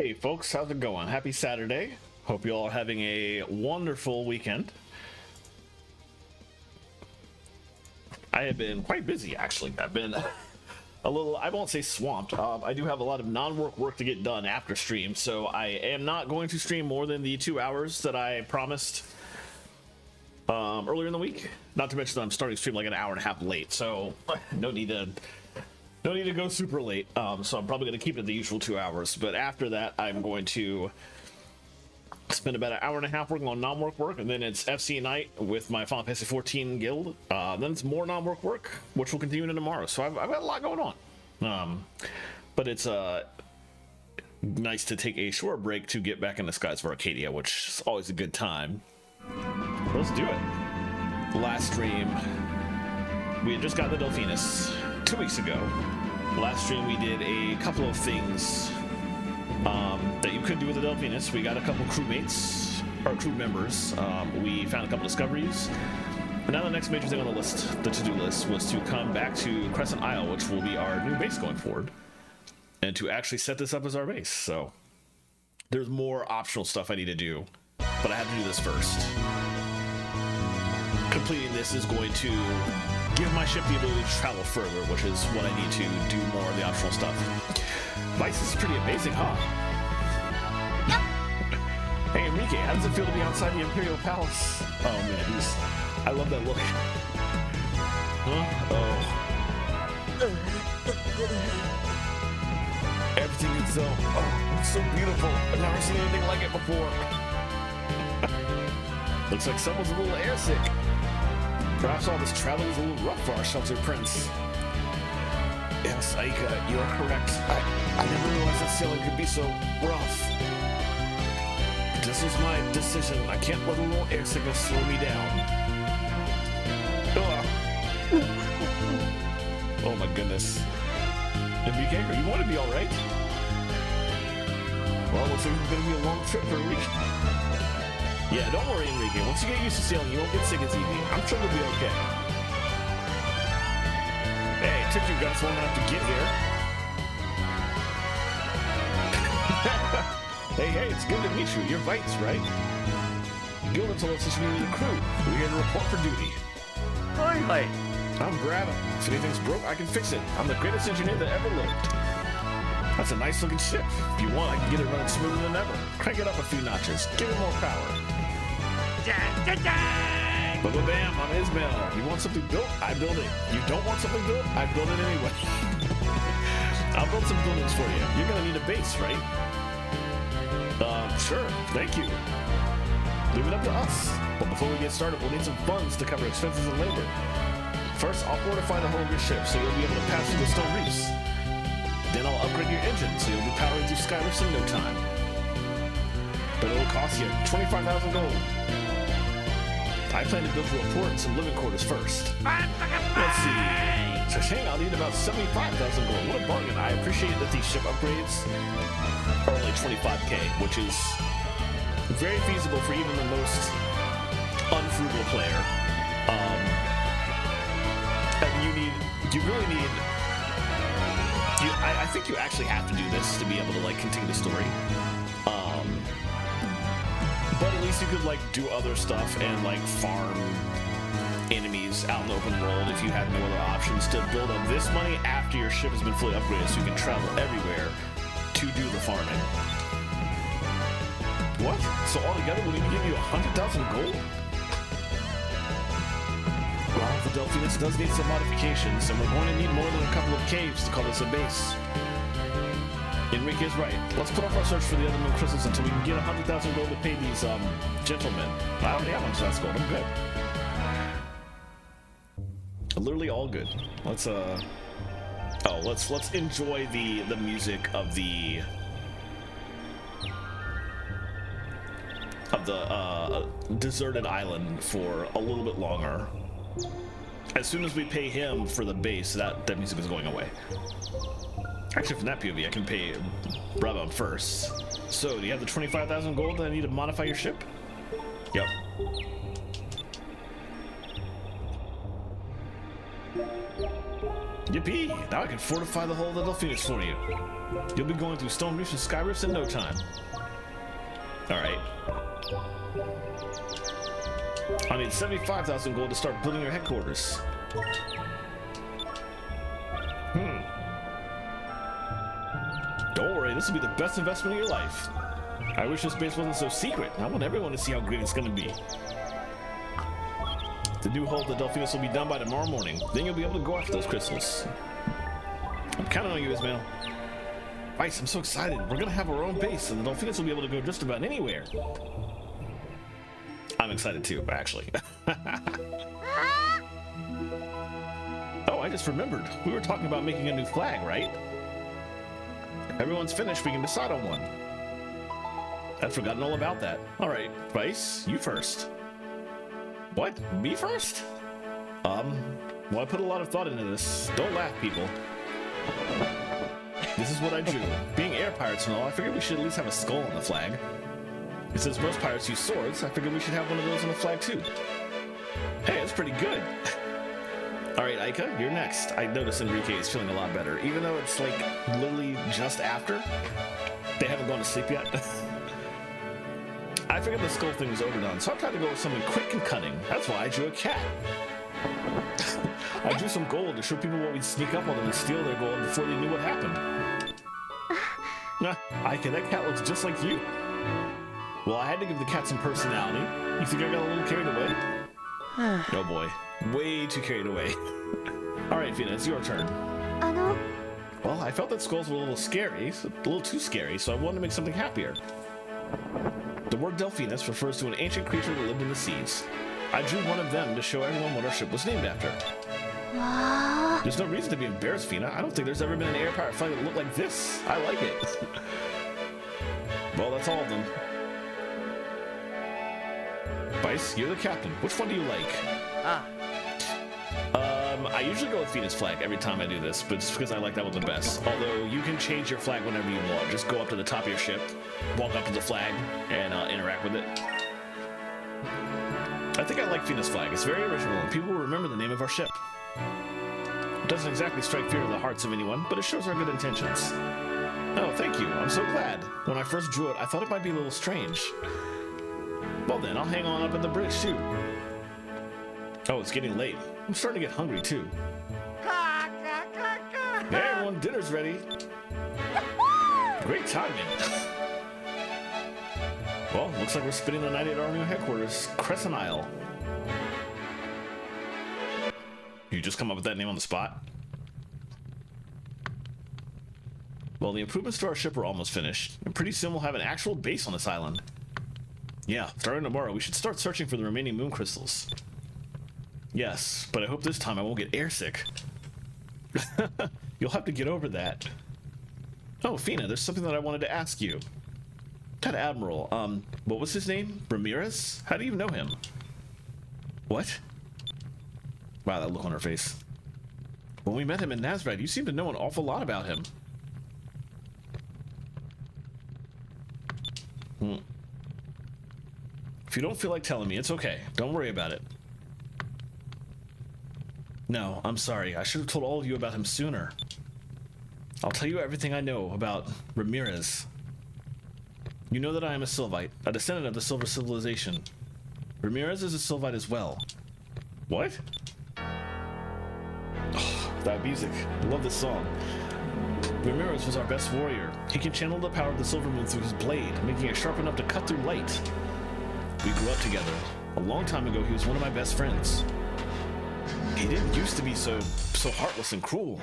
Hey folks, how's it going? Happy Saturday. Hope you all are having a wonderful weekend. I have been quite busy actually. I've been a little, I won't say swamped. I do have a lot of non-work to get done after stream, so I am not going to stream more than the 2 hours that I promised earlier in the week. Not to mention that I'm starting stream like an hour and a half late, so no need to go super late. So I'm probably going to keep it the usual 2 hours. But after that, I'm going to spend about an hour and a half working on non-work work, and then it's FC night with my Final Fantasy 14 guild. Then it's more non-work work, which will continue into tomorrow. So I've got a lot going on. But it's nice to take a short break to get back in the skies of Arcadia, which is always a good time. Let's do it. Last stream, we had just got the Delphinus 2 weeks ago. Last stream we did a couple of things that you could do with the Delphinus. We got a couple crewmates, or crew members. We found a couple discoveries. And now the next major thing on the list, the to-do list, was to come back to Crescent Isle, which will be our new base going forward, and to actually set this up as our base. So there's more optional stuff I need to do, but I have to do this first. Completing this is going to give my ship the ability to travel further, which is what I need to do more of the optional stuff. Vice is pretty amazing, huh? Yep. Hey Enrique, how does it feel to be outside the Imperial Palace? Oh man, I love that look. Huh? Oh. Everything is it's so beautiful. I've never seen anything like it before. Looks like someone's a little airsick. Perhaps all this traveling is a little rough for our sheltered prince. Yes, Aika, you are correct. I never realized that sailing could be so rough. This was my decision. I can't let a little air sickness slow me down. Ugh. Oh my goodness. Enrique, you want to be alright? Well, looks like it's going to be a long trip for a week. Yeah, don't worry, Enrique. Once you get used to sailing, you won't get sick as easy. I'm sure you'll be okay. Hey, it took you guys long enough to get here. Hey, it's good to meet you. You're Vites, right? Gilda told us that you needed a crew. We're here to report for duty. Hi. I'm Brad. If anything's broke, I can fix it. I'm the greatest engineer that ever lived. That's a nice looking ship. If you want, I can get it running smoother than ever. Crank it up a few notches. Give it more power. Bam, I'm Ismail. You want something built? I build it. You don't want something built? I build it anyway. I'll build some buildings for you. You're gonna need a base, right? Sure. Thank you. Leave it up to us. But before we get started, we'll need some funds to cover expenses and labor. First, I'll fortify the hull of your ship so you'll be able to pass through the stone reefs. Then I'll upgrade your engine so you'll be powering through Skyrifts in no time. But it'll cost you 25,000 gold. I plan to build you a port and some living quarters first. Let's see. Cha-ching, I'll need about 75,000 gold. What a bargain. I appreciate that these ship upgrades are only 25k, which is very feasible for even the most unfrugal player. And you really need... I think you actually have to do this to be able to like continue the story. But at least you could like do other stuff and like farm enemies out in the open world if you have no other options to build up this money after your ship has been fully upgraded so you can travel everywhere to do the farming. What? So altogether we'll need to give you 100,000 gold? Well, the Delphinus does need some modifications, and we're going to need more than a couple of caves to call this a base. Enrique is right. Let's put off our search for the other moon crystals until we can get 100,000 gold to pay these gentlemen. I already have 100,000 gold. I'm good. Literally all good. Let's let's enjoy the music of the deserted island for a little bit longer. As soon as we pay him for the base, that music is going away. Actually, from that POV, I can pay Brabham first. So, do you have the 25,000 gold that I need to modify your ship? Yep. Yippee! Now I can fortify the hull of the Delphinus for you. You'll be going through stone reefs and sky rifts in no time. Alright. I need 75,000 gold to start building your headquarters. Don't worry, this will be the best investment of your life. I wish this base wasn't so secret. I want everyone to see how great it's going to be. The new hull of the Delphinus will be done by tomorrow morning. Then you'll be able to go after those crystals. I'm counting on you, Ismail. Vice, I'm so excited. We're going to have our own base, and the Delphinus will be able to go just about anywhere. I'm excited too, actually. Oh, I just remembered. We were talking about making a new flag, right? If everyone's finished, we can decide on one. I'd forgotten all about that. All right, Vice, you first. What? Me first? Well, I put a lot of thought into this. Don't laugh, people. This is what I drew. Being air pirates and all, I figured we should at least have a skull on the flag. And since most pirates use swords, I figured we should have one of those on the flag too. Hey, that's pretty good. All right, Aika, you're next. I noticed Enrique is feeling a lot better, even though it's like literally just after. They haven't gone to sleep yet. I figured the skull thing was overdone, so I tried to go with something quick and cunning. That's why I drew a cat. I drew some gold to show people what we'd sneak up on them and steal their gold before they knew what happened. Nah, Aika, that cat looks just like you. Well, I had to give the cat some personality. You think I got a little carried away? Oh boy, way too carried away. All right, Fina, it's your turn. Well, I felt that skulls were a little scary, a little too scary, so I wanted to make something happier. The word Delphinus refers to an ancient creature that lived in the seas. I drew one of them to show everyone what our ship was named after. There's no reason to be embarrassed, Fina. I don't think there's ever been an air pirate flag that looked like this. I like it. Well, that's all of them. Vice, you're the captain. Which one do you like? I usually go with Fina's flag every time I do this, but it's because I like that one the best. Although you can change your flag whenever you want. Just go up to the top of your ship, walk up to the flag, and interact with it. I think I like Fina's flag. It's very original, and people will remember the name of our ship. It doesn't exactly strike fear to the hearts of anyone, but it shows our good intentions. Oh, thank you. I'm so glad. When I first drew it, I thought it might be a little strange. Well then, I'll hang on up at the bridge too. Oh, it's getting late. I'm starting to get hungry too. Hey everyone, dinner's ready. Great timing. Well, looks like we're spending the night at our new headquarters, Crescent Isle. You just come up with that name on the spot? Well, the improvements to our ship are almost finished, and pretty soon we'll have an actual base on this island. Yeah, starting tomorrow, we should start searching for the remaining moon crystals. Yes, but I hope this time I won't get airsick. You'll have to get over that. Oh, Fina, there's something that I wanted to ask you. That admiral, what was his name? Ramirez? How do you know him? What? Wow, that look on her face. When we met him in Nazrad, you seemed to know an awful lot about him. If you don't feel like telling me, it's okay. Don't worry about it. No, I'm sorry. I should have told all of you about him sooner. I'll tell you everything I know about Ramirez. You know that I am a Sylvite, a descendant of the Silver Civilization. Ramirez is a Sylvite as well. What? Oh, that music. I love this song. Ramirez was our best warrior. He can channel the power of the Silver Moon through his blade, making it sharp enough to cut through light. We grew up together. A long time ago, he was one of my best friends. He didn't used to be so heartless and cruel.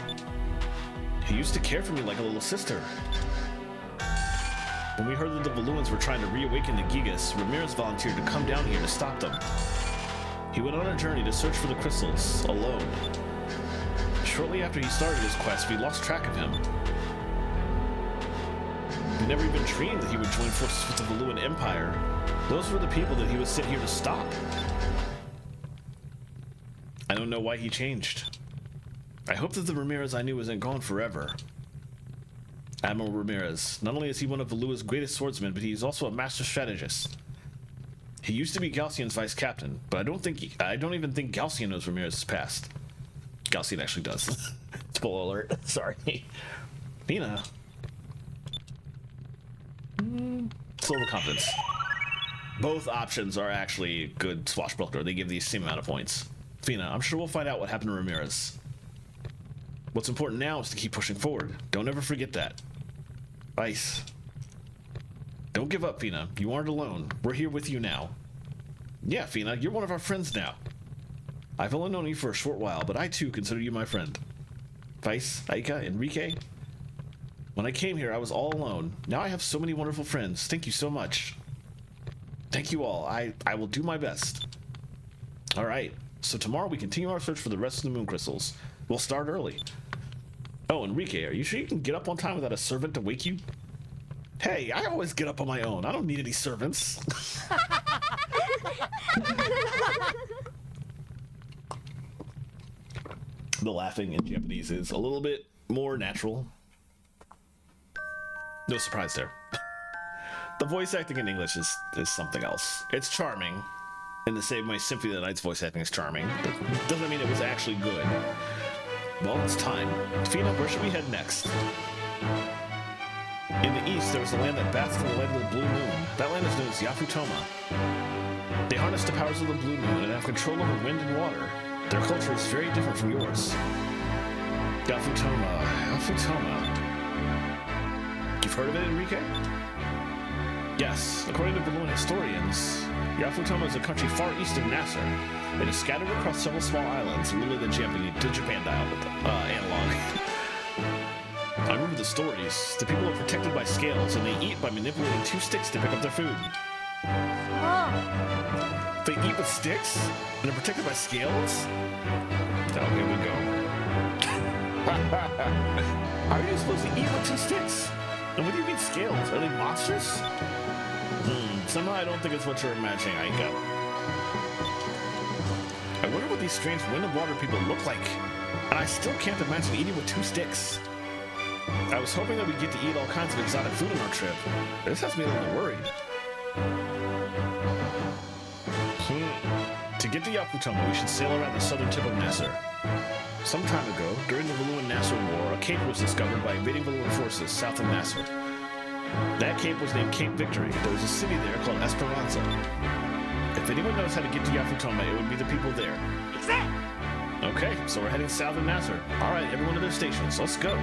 He used to care for me like a little sister. When we heard that the Valuans were trying to reawaken the Gigas, Ramirez volunteered to come down here to stop them. He went on a journey to search for the crystals, alone. Shortly after he started his quest, we lost track of him. We never even dreamed that he would join forces with the Valuan Empire. Those were the people that he was sent here to stop. I don't know why he changed. I hope that the Ramirez I knew isn't gone forever. Admiral Ramirez. Not only is he one of Valua's greatest swordsmen, but he's also a master strategist. He used to be Galcian's vice captain, but I don't even think Galcian knows Ramirez's past. Galcian actually does. Spoiler alert. Sorry. Fina. Silver confidence. Both options are actually good swashbuckler. They give the same amount of points. Fina, I'm sure we'll find out what happened to Ramirez. What's important now is to keep pushing forward. Don't ever forget that. Ice. Don't give up, Fina. You aren't alone. We're here with you now. Yeah, Fina, you're one of our friends now. I've only known you for a short while, but I too consider you my friend. Vice, Aika, Enrique. When I came here, I was all alone. Now I have so many wonderful friends. Thank you so much. Thank you all. I will do my best. All right. So tomorrow we continue our search for the rest of the moon crystals. We'll start early. Oh, Enrique, are you sure you can get up on time without a servant to wake you? Hey, I always get up on my own. I don't need any servants. The laughing in Japanese is a little bit more natural. No surprise there. The voice acting in English is something else. It's charming. In the same way Symphony of the Night's voice acting is charming. That doesn't mean it was actually good. Well, it's time. Fina, where should we head next? In the east, there is a land that basks in the light of the blue moon. That land is known as Yafutoma. They harness the powers of the blue moon and have control over wind and water. Their culture is very different from yours. Yafutoma. You've heard of it, Enrique? Yes, according to Balloon historians, Yafutoma is a country far east of Nasser. It is scattered across several small islands, literally the Japan dial analog. I remember the stories. The people are protected by scales, and they eat by manipulating 2 sticks to pick up their food. They eat with sticks? And are protected by scales? Oh, here we go. How are you supposed to eat with 2 sticks? And what do you mean scales? Are they monsters? Somehow I don't think it's what you're imagining, Aika. I wonder what these strange wind and water people look like. And I still can't imagine eating with 2 sticks. I was hoping that we'd get to eat all kinds of exotic food on our trip. This has me a little worried. To get to Yafutoma, we should sail around the southern tip of Nasser. Some time ago, during the Valuan-Nasser War, a cape was discovered by invading Valuan forces south of Nasser. That cape was named Cape Victory. There was a city there called Esperanza. If anyone knows how to get to Yafutoma, it would be the people there. Okay, so we're heading south of Nasser. All right, everyone to their stations. Let's go.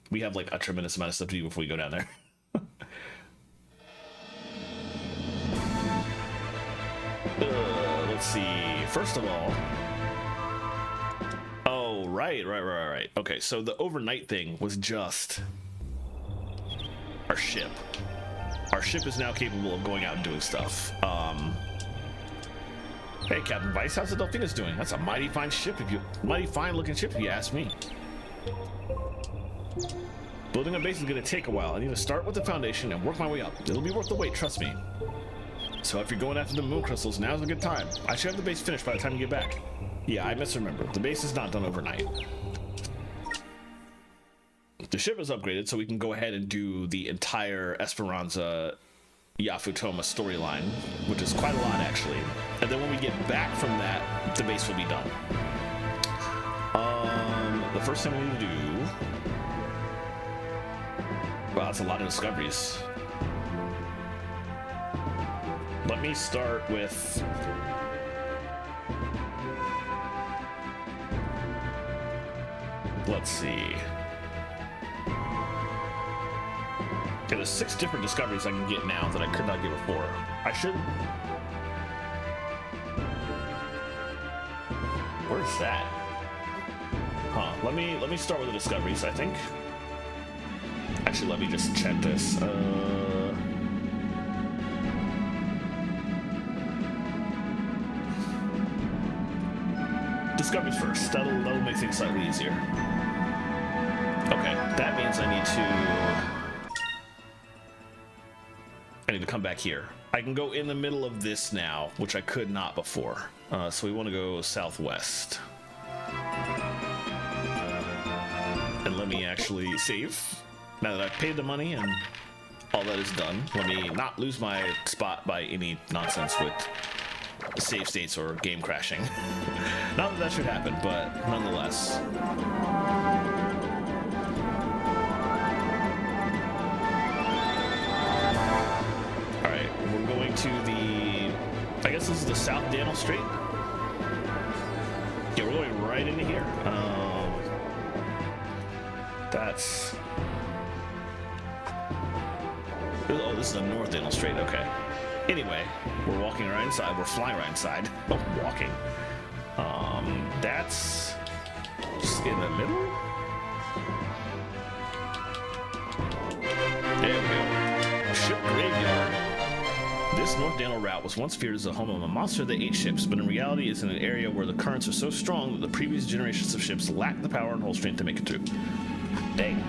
We have like a tremendous amount of stuff to do before we go down there. Let's see. First of all, oh, right. Okay, so the overnight thing was just our ship. Our ship is now capable of going out and doing stuff. Hey, Captain Vice, how's the Delphinus doing? That's a mighty fine looking ship if you ask me. Building a base is gonna take a while. I need to start with the foundation and work my way up. It'll be worth the wait, trust me. So if you're going after the moon crystals, now's a good time. I should have the base finished by the time you get back. Yeah, I misremembered. The base is not done overnight. The ship is upgraded, so we can go ahead and do the entire Esperanza Yafutoma storyline, which is quite a lot actually. And then when we get back from that, the base will be done. The first thing we need to do. Wow, that's a lot of discoveries. Let me start with let's see. Okay, there's 6 different discoveries I can get now that I could not get before. I should. Where's that? Huh? Let me start with the discoveries. I think. Actually, let me just check this. Discoveries first. That'll make things slightly easier. Okay, that means I need to come back here. I can go in the middle of this now, which I could not before. So we want to go southwest. And let me actually save. Now that I've paid the money and all that is done, let me not lose my spot by any nonsense with save states or game crashing. Not that that should happen, but nonetheless. Alright, we're going to the... I guess this is the South Daniel Strait? Yeah, we're going right into here. That's... Oh, this is the North Daniel Strait, okay. Anyway, we're walking right inside. We're flying right inside. Oh, walking. That's just in the middle. There we go. Ship graveyard. This North Daniel route was once feared as the home of a monster that ate ships, but in reality it's in an area where the currents are so strong that the previous generations of ships lack the power and hull strength to make it through. Dang.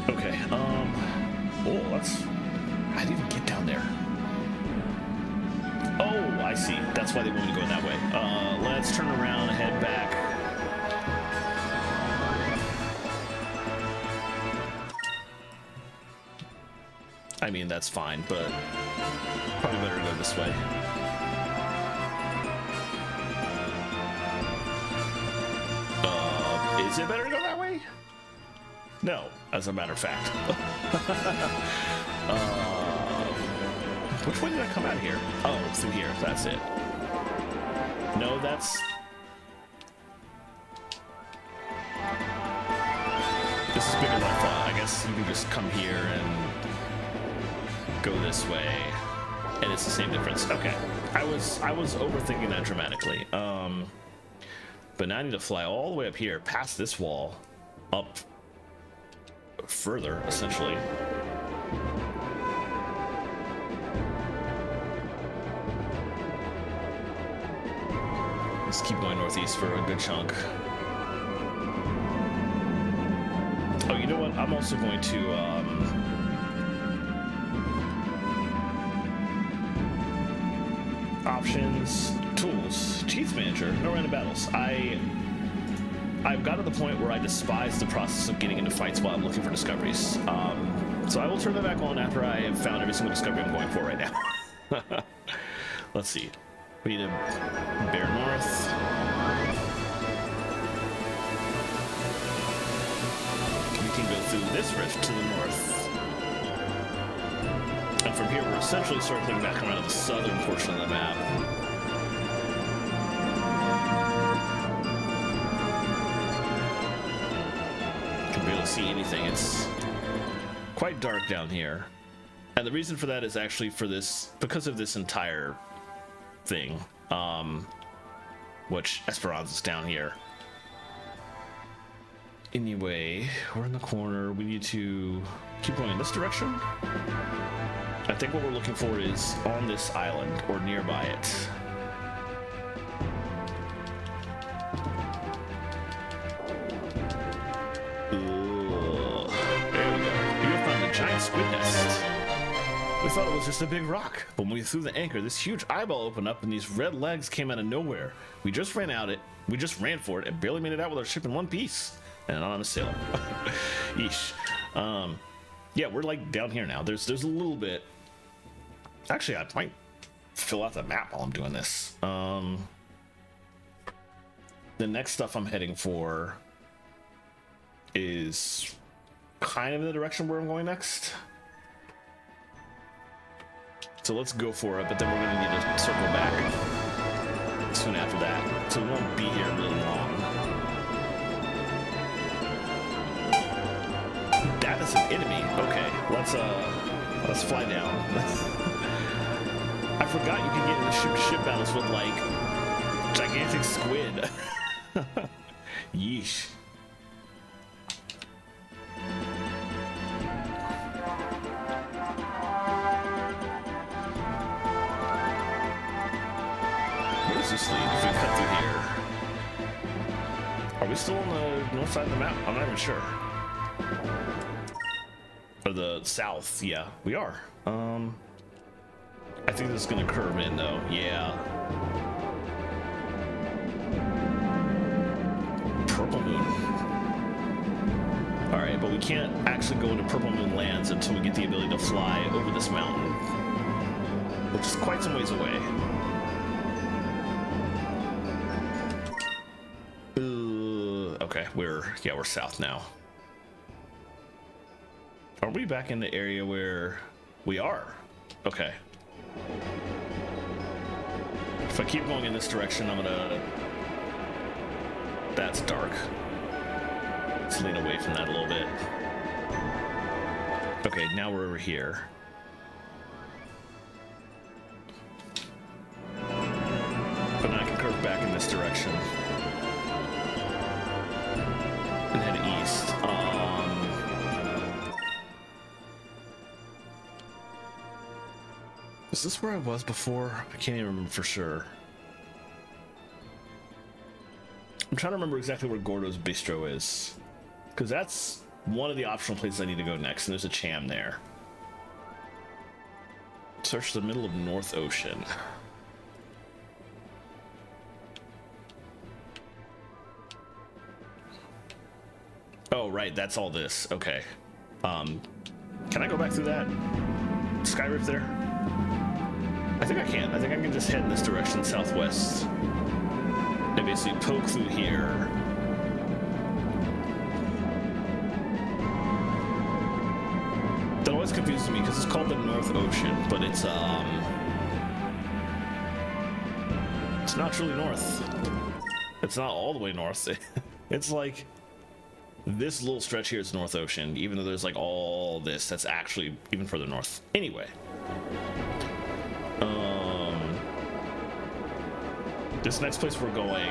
Okay, oh, that's... I didn't even get down there. Oh, I see. That's why they want me to go that way. Let's turn around and head back. I mean, that's fine, but probably better to go this way. Is it better to go that way? No, as a matter of fact. Which way did I come out of here? Oh, through here. That's it. No, that's... This is bigger than I thought. I guess you can just come here and go this way, and it's the same difference. Okay. I was overthinking that dramatically. But now I need to fly all the way up here, past this wall, up further, essentially. Let's keep going northeast for a good chunk. Oh, you know what? I'm also going to, options, tools, Chief Manager, no random battles. I've got to the point where I despise the process of getting into fights while I'm looking for discoveries. So I will turn that back on after I have found every single discovery I'm going for right now. Let's see. We need to bear north. We can go through this rift to the north. And from here, we're essentially circling back around to the southern portion of the map. Can barely see anything. It's quite dark down here. And the reason for that is actually for this, because of this entire thing, which Esperanza's down here. Anyway, we're in the corner. We need to keep going in this direction. I think what we're looking for is on this island or nearby it. Ugh. There we go. We have found a giant squid nest. We thought it was just a big rock, but when we threw the anchor, this huge eyeball opened up and these red legs came out of nowhere. We just ran for it and barely made it out with our ship in one piece. And I'm a sailor. Yeesh. Yeah, we're like down here now. There's a little bit. Actually, I might fill out the map while I'm doing this. The next stuff I'm heading for is kind of in the direction where I'm going next. So let's go for it, but then we're going to need to circle back soon after that. So we won't be here really long. That is an enemy. Okay, let's fly down. I forgot you can get into ship-to-ship battles with, like, gigantic squid. Yeesh. Where does this lead if we cut through here? Are we still on the north side of the map? I'm not even sure. Or the south, yeah, we are. I think this is gonna curve in though, yeah. Purple Moon. Alright, but we can't actually go into Purple Moon lands until we get the ability to fly over this mountain, which is quite some ways away. Okay, we're south now. Are we back in the area where we are? Okay. If I keep going in this direction, I'm gonna... That's dark. Let's lean away from that a little bit. Okay, now we're over here. But now I can curve back in this direction. And head east. Is this where I was before? I can't even remember for sure. I'm trying to remember exactly where Gordo's Bistro is. Because that's one of the optional places I need to go next, and there's a Cham there. Search the middle of North Ocean. Oh, right, that's all this. Okay. Can I go back through that Skyrift there? I think I can. I think I can just head in this direction, southwest. And basically poke through here. That always confuses me because it's called the North Ocean, but it's not truly north. It's not all the way north. It's like this little stretch here is North Ocean, even though there's like all this that's actually even further north. Anyway. This next place we're going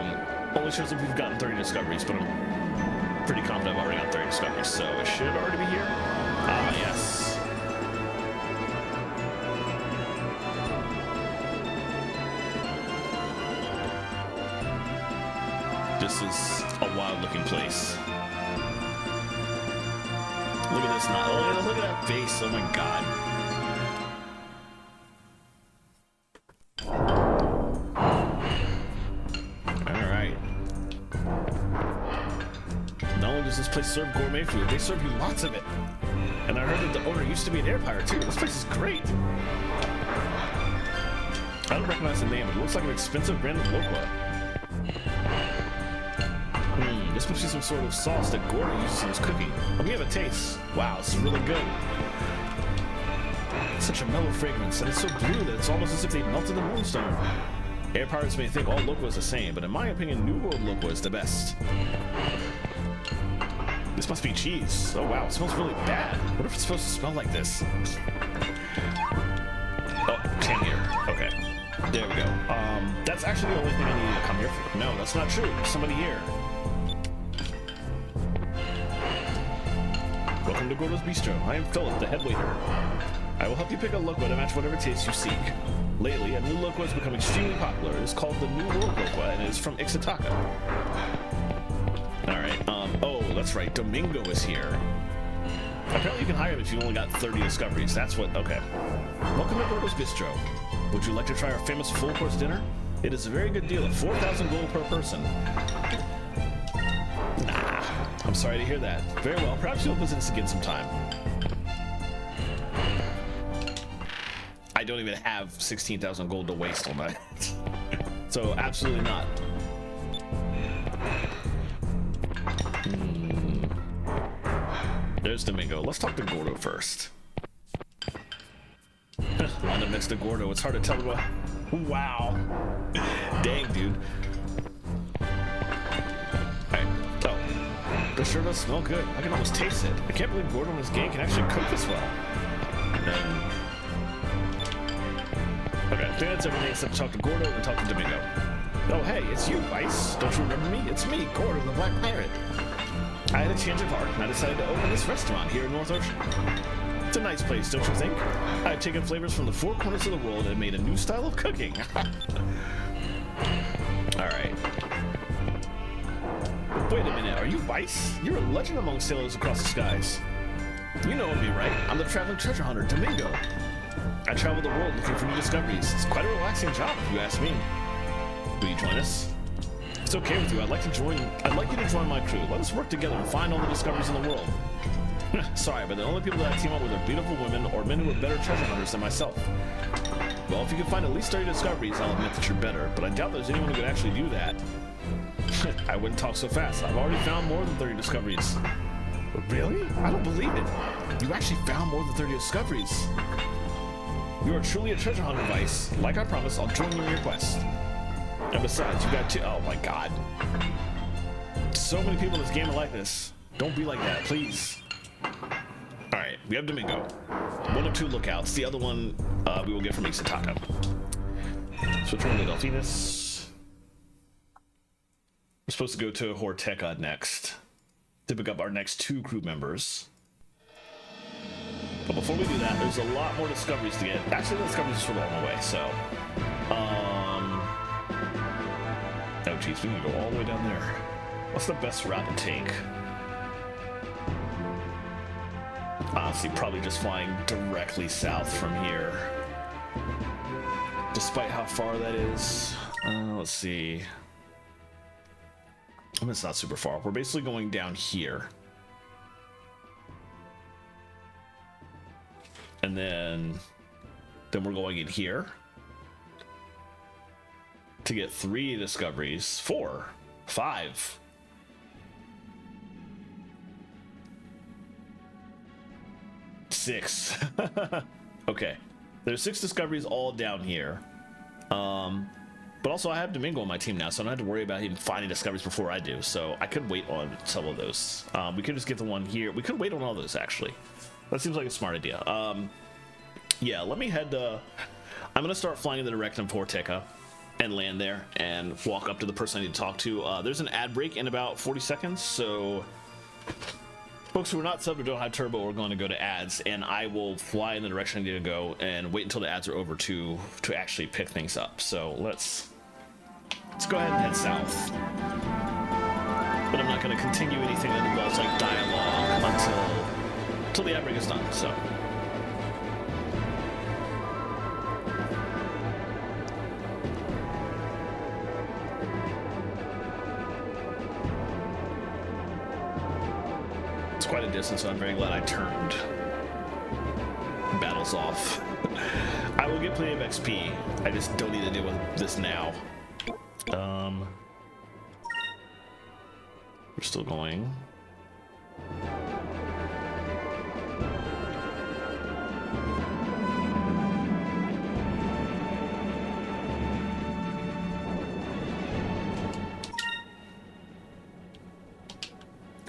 only shows that we've gotten 30 discoveries, but I'm pretty confident I've already got 30 discoveries, so it should already be here. Ah, yes. This is a wild-looking place. Look at this now. Look at that face. Oh my god. This place serve gourmet food. They serve you lots of it. And I heard that the owner used to be an air pirate too. This place is great. I don't recognize the name, but it looks like an expensive brand of loqua. This must be some sort of sauce that Gordo uses in his cooking. Let me have a taste. Wow, it's really good. It's such a mellow fragrance, and it's so blue that it's almost as if they melted the moonstone. Air pirates may think all loqua is the same, but in my opinion, New World loqua is the best. This must be cheese. Oh wow, it smells really bad. What if it's supposed to smell like this? Oh, Cham here. Okay. There we go. That's actually the only thing I needed to come here for. No, that's not true. There's somebody here. Welcome to Gordo's Bistro. I am Philip, the head waiter. I will help you pick a loqua to match whatever taste you seek. Lately, a new loqua has become extremely popular. It is called the New World loqua, and it is from Ixataka. Alright, oh, that's right, Domingo is here. Apparently you can hire him if you only got 30 discoveries. That's what, okay. Welcome to Gordo's Bistro. Would you like to try our famous full-course dinner? It is a very good deal at 4,000 gold per person. Nah, I'm sorry to hear that. Very well, perhaps you'll visit us again sometime. I don't even have 16,000 gold to waste on that. So, absolutely not. There's Domingo. Let's talk to Gordo first. London next to Gordo. It's hard to tell what. Wow. Dang, dude. Alright. Oh. This sure does smell good. I can almost taste it. I can't believe Gordo and his gang can actually cook this well. Okay, I think that's everything except talk to Gordo and talk to Domingo. Oh, hey, it's you, Vice. Don't you remember me? It's me, Gordo, the Black Pirate. I had a change of heart, and I decided to open this restaurant here in North Ocean. It's a nice place, don't you think? I've taken flavors from the four corners of the world and made a new style of cooking. Alright. Wait a minute, are you Vice? You're a legend among sailors across the skies. You know me, right? I'm the traveling treasure hunter, Domingo. I travel the world looking for new discoveries. It's quite a relaxing job, if you ask me. Will you join us? If it's okay with you, I'd like you to join my crew. Let us work together and find all the discoveries in the world. Sorry, but the only people that I team up with are beautiful women or men who are better treasure hunters than myself. Well, if you can find at least 30 discoveries, I'll admit that you're better, but I doubt there's anyone who could actually do that. I wouldn't talk so fast. I've already found more than 30 discoveries. Really? I don't believe it. You actually found more than 30 discoveries. You are truly a treasure hunter, Vice. Like I promised, I'll join you in your quest. And besides, you got two. Oh my god. So many people in this game are like this. Don't be like that, please. Alright, we have Domingo. One of two lookouts. The other one we will get from Ixataka. So return to Delphinus. We're supposed to go to Horteca next to pick up our next 2 crew members. But before we do that, there's a lot more discoveries to get. Actually, the discoveries are sort of on the way, so... Oh, geez, we can go all the way down there. What's the best route to take? Honestly, probably just flying directly south from here. Despite how far that is. Let's see. I mean, it's not super far. We're basically going down here. And then we're going in here to get 3 discoveries. 4, 5. Six. Okay, there's 6 discoveries all down here. But also I have Domingo on my team now, so I don't have to worry about him finding discoveries before I do. So I could wait on some of those. We could just get the one here. We could wait on all those actually. That seems like a smart idea. Yeah, let me head to... I'm gonna start flying in the direction of Horteca and land there and walk up to the person I need to talk to. There's an ad break in about 40 seconds, so folks who are not subbed or don't have turbo are going to go to ads, and I will fly in the direction I need to go and wait until the ads are over to actually pick things up. So let's go ahead and head south. But I'm not going to continue anything that involves like dialogue until the ad break is done. So. Quite a distance, so I'm very glad I turned battles off. I will get plenty of XP. I just don't need to deal with this now. We're still going.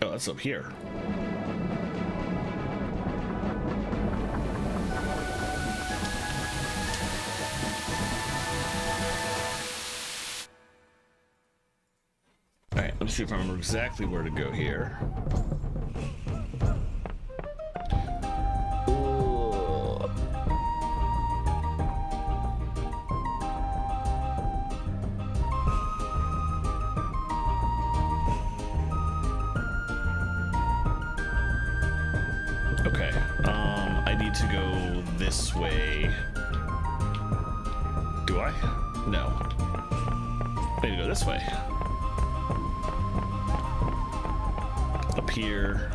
Oh, that's up here. Alright, let me see if I remember exactly where to go here. Okay, I need to go this way. Do I? No. I need to go this way. Up here.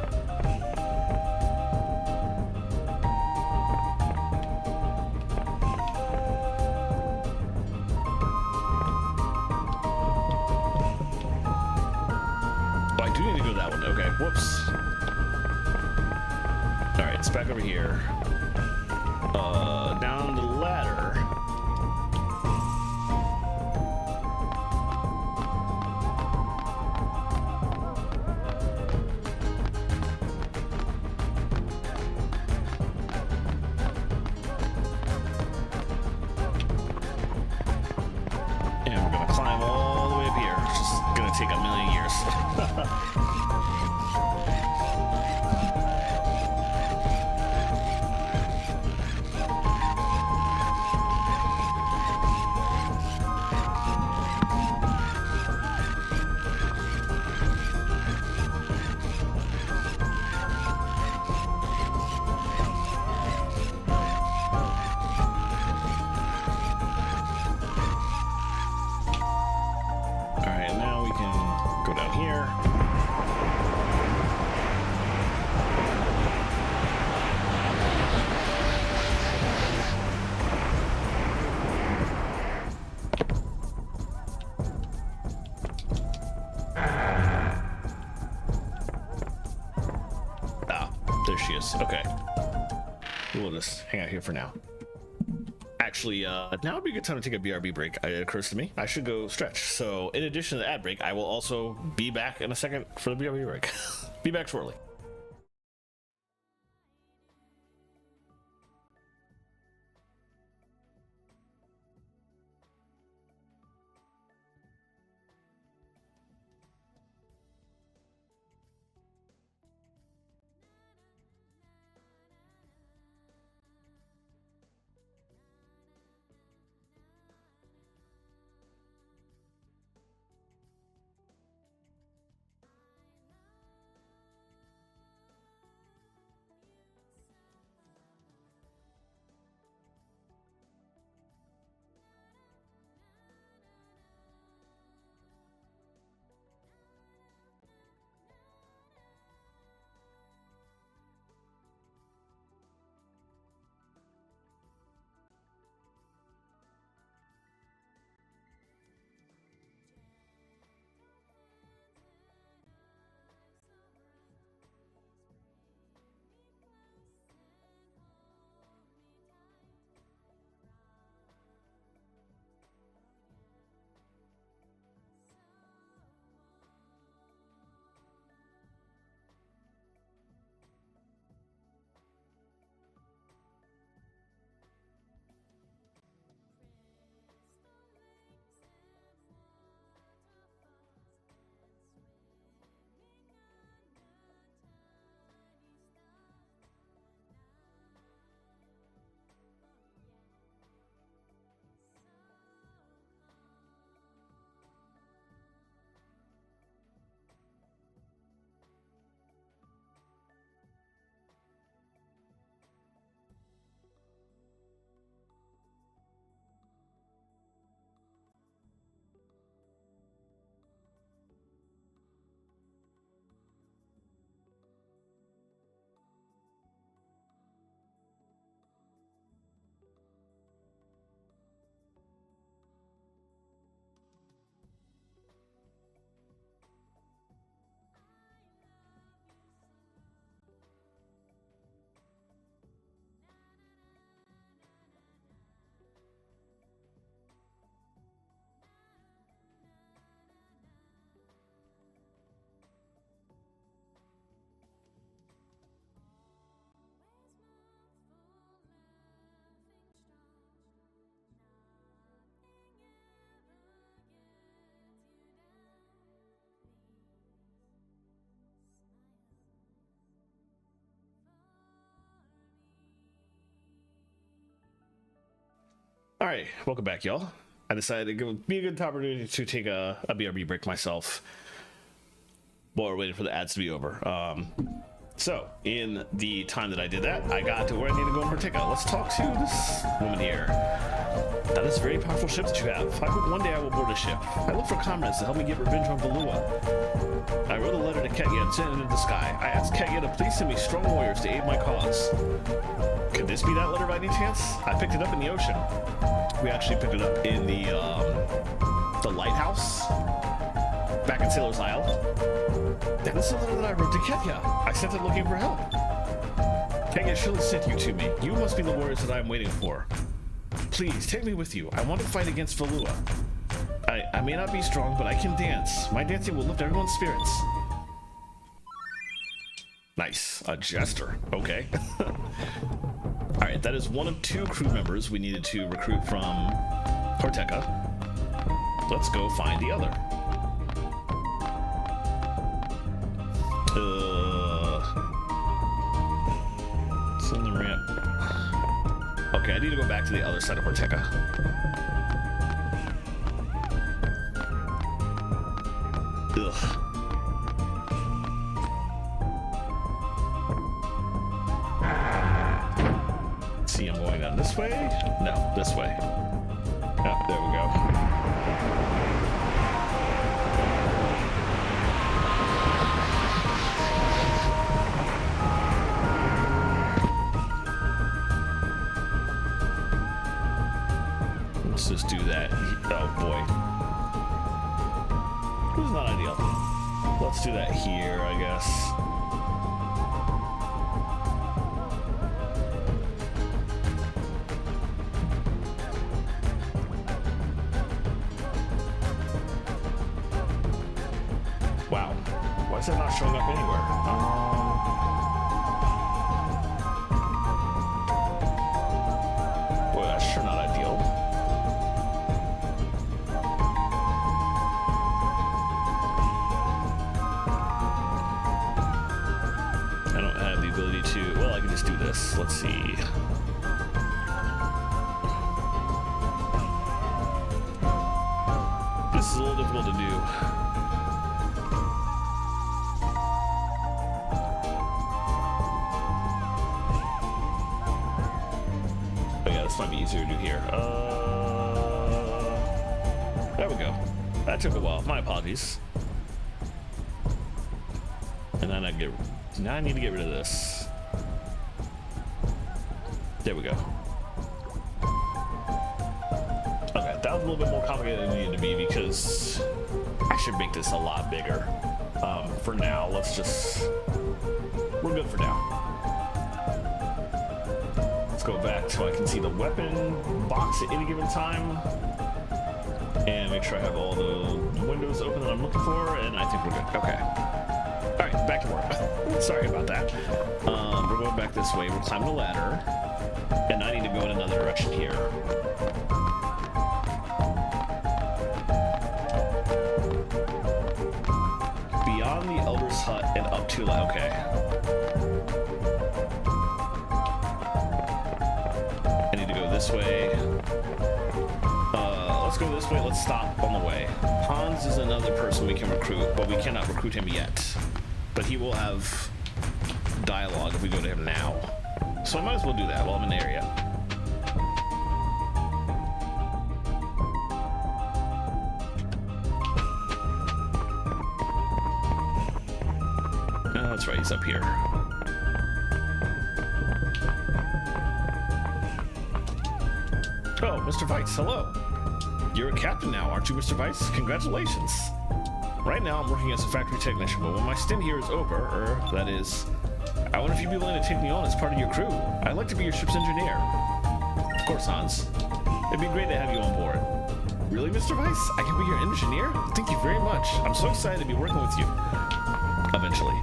Oh, I do need to go that one. Okay, whoops. Alright, it's back over here. Down the ladder. And we're gonna climb all the way up here. It's just gonna take a million years. Alright, now we can go down here. she is. Okay. We'll just hang out here for now. Actually, now would be a good time to take a BRB break. It occurs to me I should go stretch. So in addition to the ad break, I will also be back in a second for the BRB break. Be back shortly. All right, welcome back, y'all. I decided it would be a good opportunity to take a BRB break myself while we're waiting for the ads to be over. So, in the time that I did that, I got to where I need to go in Arcadia. Let's talk to this woman here. That is a very powerful ship that you have. I hope one day I will board a ship. I look for comrades to help me get revenge on Valua. I wrote a letter to Arcadia and sent it into the sky. I asked Arcadia to please send me strong warriors to aid my cause. Could this be that letter by any chance? I picked it up in the ocean. We actually picked it up in the lighthouse back in Sailor's Isle. That is the letter that I wrote to Arcadia. I sent it looking for help. Arcadia surely sent you to me. You must be the warriors that I am waiting for. Please, take me with you. I want to fight against Valua. I may not be strong, but I can dance. My dancing will lift everyone's spirits. Nice. A jester. Okay. Alright, that is one of 2 crew members we needed to recruit from Arcadia. Let's go find the other. It's on the ramp. Okay, I need to go back to the other side of Arcadia. Ugh. See, I'm going down this way? No, this way. Oh, there we go. Let's just do that. Oh boy. This is not ideal. Let's do that here, I guess. is that not showing up anywhere? Boy, that's sure not ideal. I don't have the ability to... Well, I can just do this. Let's see. This is a little difficult to do. This might be easier to do here. There we go. That took a while. My apologies. And then now I need to get rid of this. There we go. Okay, that was a little bit more complicated than it needed to be because I should make this a lot bigger. For now, we're good for now. Let's go back so I can see the weapon box at any given time and make sure I have all the windows open that I'm looking for, and I think we're good. Okay. All right, back to work. Sorry about that. We're going back this way. We're climbing a ladder, and I need to go in another direction here. Beyond the Elder's Hut and up to... Okay. This way. Let's go this way. Let's stop on the way. Hans is another person we can recruit, but we cannot recruit him yet. But he will have dialogue if we go to him now. So I might as well do that while I'm in the area. That's right, he's up here. Oh, Mr. Weiss, hello. You're a captain now, aren't you, Mr. Weiss? Congratulations. Right now, I'm working as a factory technician, but when my stint here is over, that is, I wonder if you'd be willing to take me on as part of your crew. I'd like to be your ship's engineer. Of course, Hans. It'd be great to have you on board. Really, Mr. Weiss? I can be your engineer? Thank you very much. I'm so excited to be working with you. Eventually.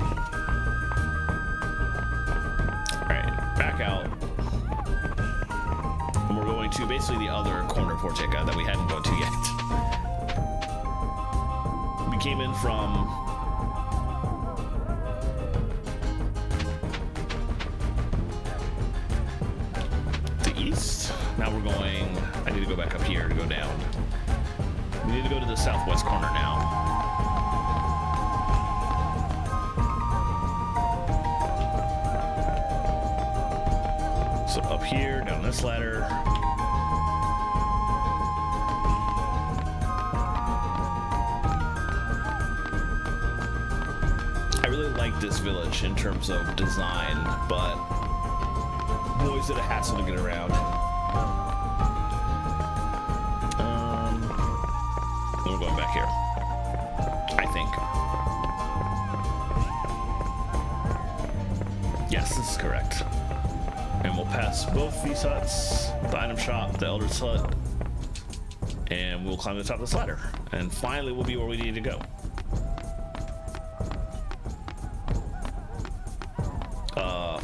Alright, back out. And we're going to basically the other corner of Porteca that we hadn't gone to yet. We came in from the east. Now we're going, I need to go back up here to go down. We need to go to the southwest corner now. So up here, down this ladder. I really like this village in terms of design, but boy, is it a hassle to get around. We're going back here, I think. Yes, this is correct. And we'll pass both these huts, the item shop, the Elder's Hut, and we'll climb to the top of this ladder. And finally, we'll be where we need to go.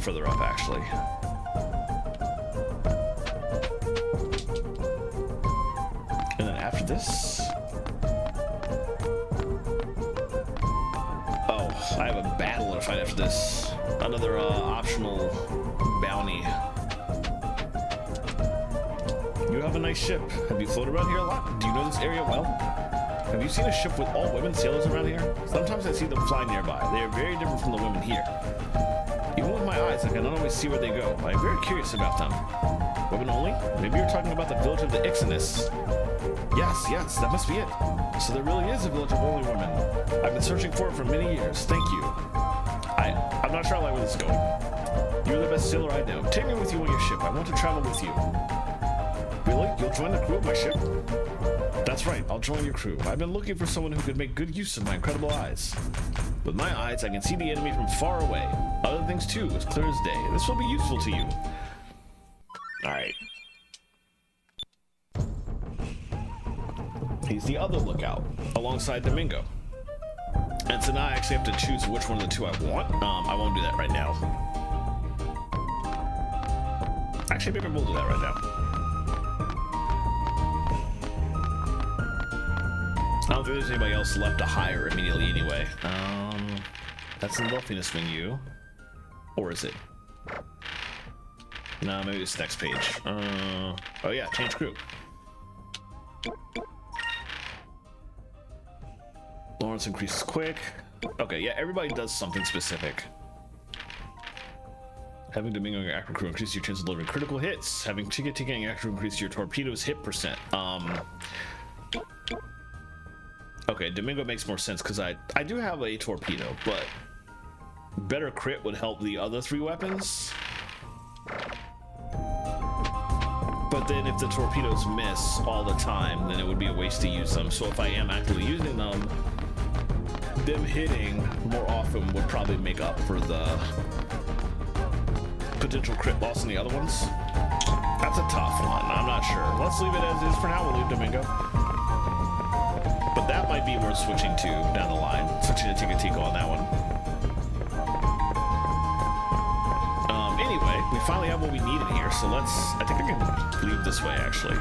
Further up, actually. And then after this... Oh, I have a battle to fight after this. Another optional bounty. You have a nice ship. Have you floated around here a lot? Do you know this area well? Have you seen a ship with all women sailors around here? Sometimes I see them fly nearby. They are very different from the women here. Even with my eyes, I can not always see where they go. I am very curious about them. Women only? Maybe you're talking about the village of the Ixinus. Yes, that must be it. So there really is a village of only women. I've been searching for it for many years. Thank you. I'm not sure I like where this is going. You're the best sailor I know. Take me with you on your ship. I want to travel with you. Really? You'll join the crew of my ship? That's right, I'll join your crew. I've been looking for someone who could make good use of my incredible eyes. With my eyes, I can see the enemy from far away. Other things too, as clear as day. This will be useful to you. Alright. He's the other lookout, alongside Domingo. And so now I actually have to choose which one of the two I want. I won't do that right now. Actually, maybe we'll do that right now. I don't think there's anybody else left to hire immediately anyway. That's in the Delphinus menu. Or is it? No, maybe it's next page. Oh yeah, change crew. Lawrence increases quick. Okay, yeah, everybody does something specific. Having Domingo on your active crew increases your chance of delivering critical hits. Having Tika on your active crew increases your torpedo's hit percent. Okay, Domingo makes more sense because I do have a torpedo, but better crit would help the other 3 weapons. But then if the torpedoes miss all the time, then it would be a waste to use them. So if I am actively using them hitting more often would probably make up for the potential crit loss in the other ones. That's a tough one. I'm not sure. Let's leave it as is for now. We'll leave Domingo. But that might be worth switching to down the line. Switching to Tika on that one. Anyway, we finally have what we need in here, so I think I can leave this way, actually.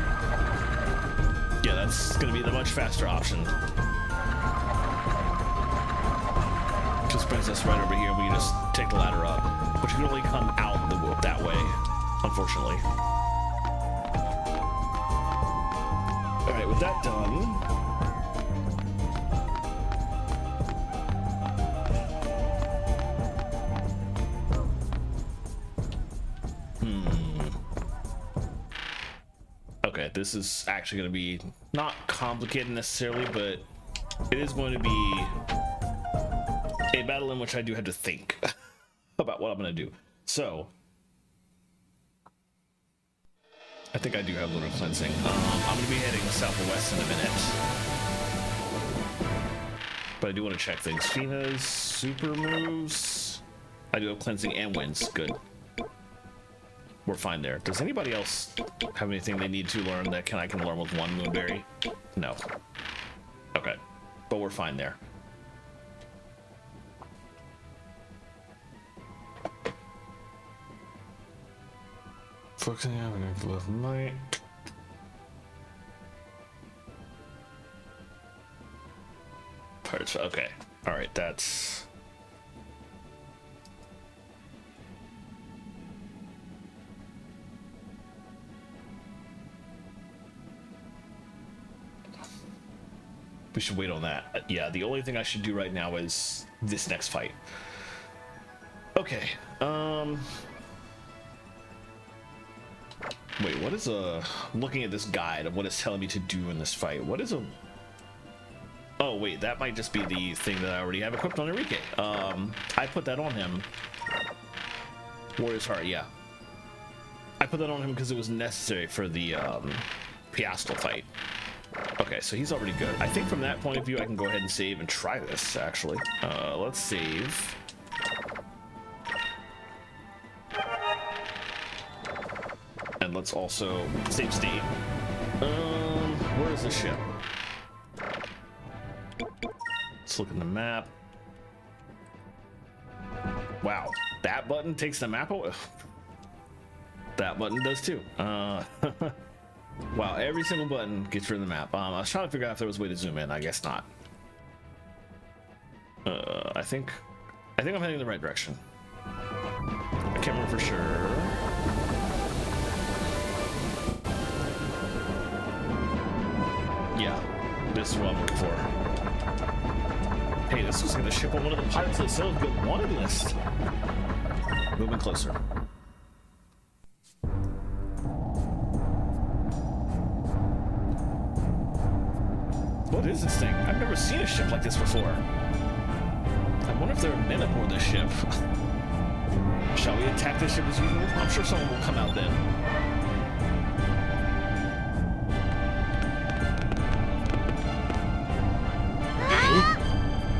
Yeah, that's going to be the much faster option. Just brings us right over here. We can just take the ladder up, but you can only come out the whoop that way, unfortunately. All right, with that done, okay, this is actually going to be not complicated necessarily, but it is going to be a battle in which I do have to think about what I'm going to do. So, I think I do have Lunar Cleansing. I'm going to be heading southwest in a minute. But I do want to check things. Fina's super moves. I do have Cleansing and Winds. Good. We're fine there. Does anybody else have anything they need to learn that I can learn with one Moonberry? No. Okay. But we're fine there. Focusing on left light. Parts. Okay. All right. That's. We should wait on that. Yeah, the only thing I should do right now is this next fight. Okay. Wait, what is looking at this guide of what it's telling me to do in this fight? What is a... Oh, wait, that might just be the thing that I already have equipped on Enrique. I put that on him. Warrior's Heart, yeah. I put that on him because it was necessary for the Piastel fight. Okay, so he's already good. I think from that point of view, I can go ahead and save and try this, actually. Let's save. And let's also save state. Where is the ship? Let's look at the map. Wow, that button takes the map away. That button does too. Wow, every single button gets rid of the map. I was trying to figure out if there was a way to zoom in. I guess not. I think I'm heading in the right direction. I can't remember for sure. Yeah, this is what I'm looking for. Hey, this looks like the ship on one of the Pirates of the Sailors Guild wanted list. Moving closer. What is this thing? I've never seen a ship like this before. I wonder if there are men aboard this ship. Shall we attack this ship as usual? I'm sure someone will come out then.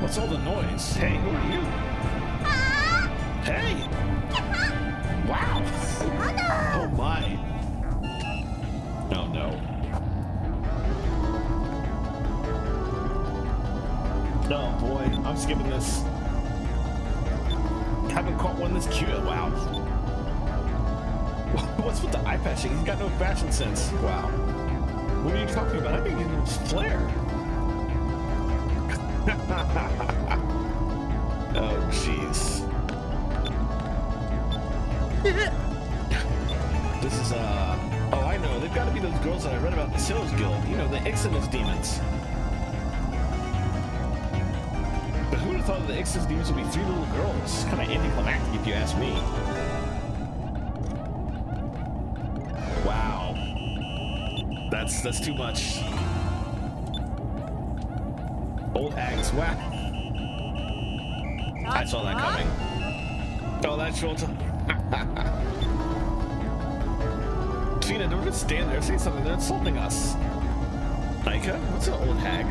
What's all the noise? Hey, who are you? Hey! Wow! Oh my! Oh no. Oh boy, I'm I'm skipping this. Haven't caught one this cute. Wow. What's with the eye patching? He's got no fashion sense. Wow. What are you talking about? I think he's flair. Oh, jeez. This is, oh, I know. They've got to be those girls that I read about in the Sailors Guild. You know, the Ixodus demons. But who would have thought that the Ixodus demons would be 3 little girls? Kind of anticlimactic if you ask me. Wow. That's too much. Old hags. Wow. I saw that coming. Oh, that's Shulta. Tina, don't just stand there. Say something. They're insulting us. Nika? What's an old hag?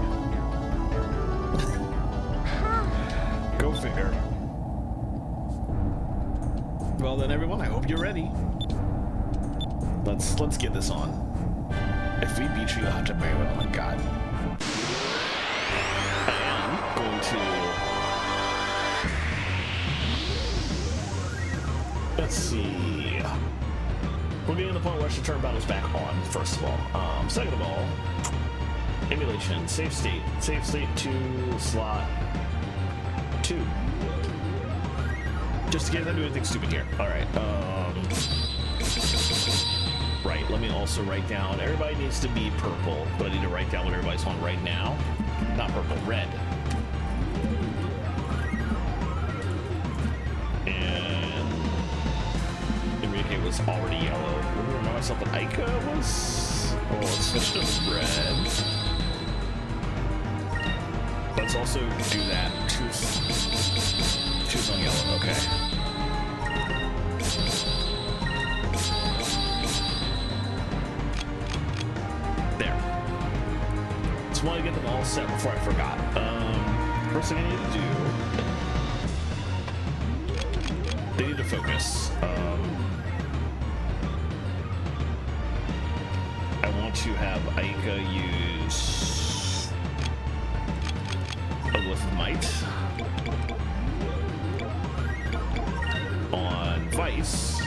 Go figure. Well then, everyone, I hope you're ready. Let's get this on. If we beat you, you'll have to marry me. Oh my god. I am going to... Let's see. We're getting to the point where I should turn battles back on, first of all. Second of all, emulation, save state to slot 2. Just in case I do anything stupid here. Alright, right, let me also write down, everybody needs to be purple, but I need to write down what everybody's on right now. Not purple, red. And Enrique was already yellow. Let me remind myself that Aika was... Oh, let's switch to red. Let's also do that. Choose on yellow, okay. There. Just want to get them all set before I forgot. First thing I need to do, they need to focus. I want to have Aika use a Glyph of Might on Vice.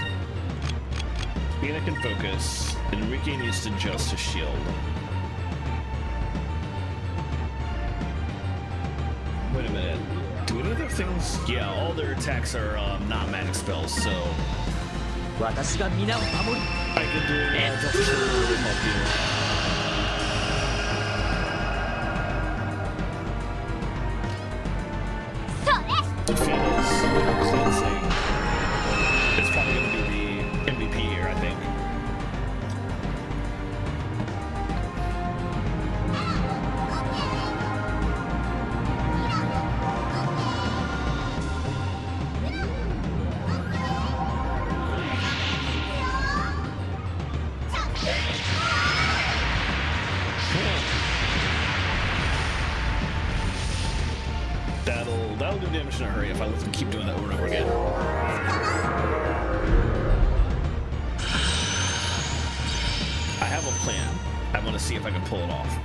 Fina can focus, and Enrique needs to adjust his shield. Wait a minute. Do any of their things? Yeah, all their attacks are not magic spells, so I can do it. Fina's cleansing is probably going to be the MVP here, I think. That'll do damage in a hurry if I let them keep doing that over and over again. I have a plan. I want to see if I can pull it off.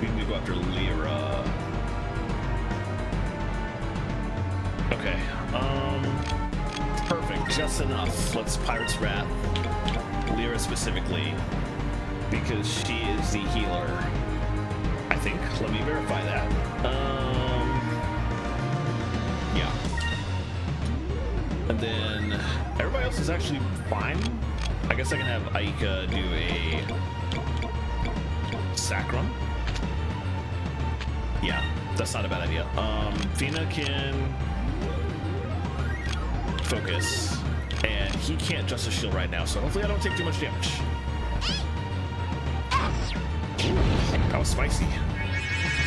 We need to go after Lyra. Okay, perfect, just enough. Let's Pirate's Wrath. Lyra specifically, because she is the healer. I think, let me verify that. Yeah. And then, everybody else is actually fine. I guess I can have Aika do a Sacrum. Yeah, that's not a bad idea. Fina can focus, and he can't just a shield right now, so hopefully I don't take too much damage. Ooh, that was spicy.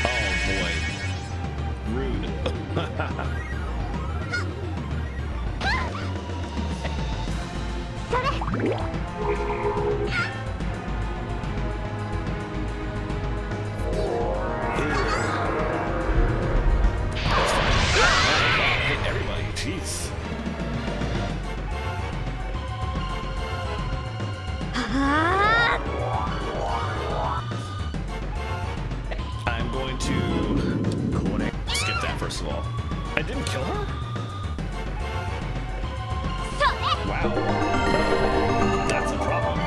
Oh boy. Rude. That's fine. Wow. That's a problem.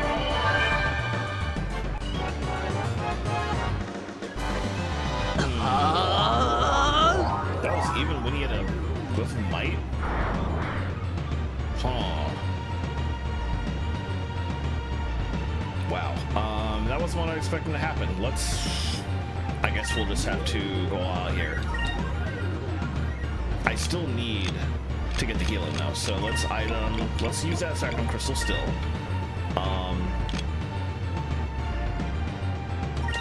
That was even when he had a with might? Huh. Wow. That wasn't what I was expecting to happen. I guess we'll just have to go out here. I still need to get the healing though, so let's use that Sacrum Crystal still.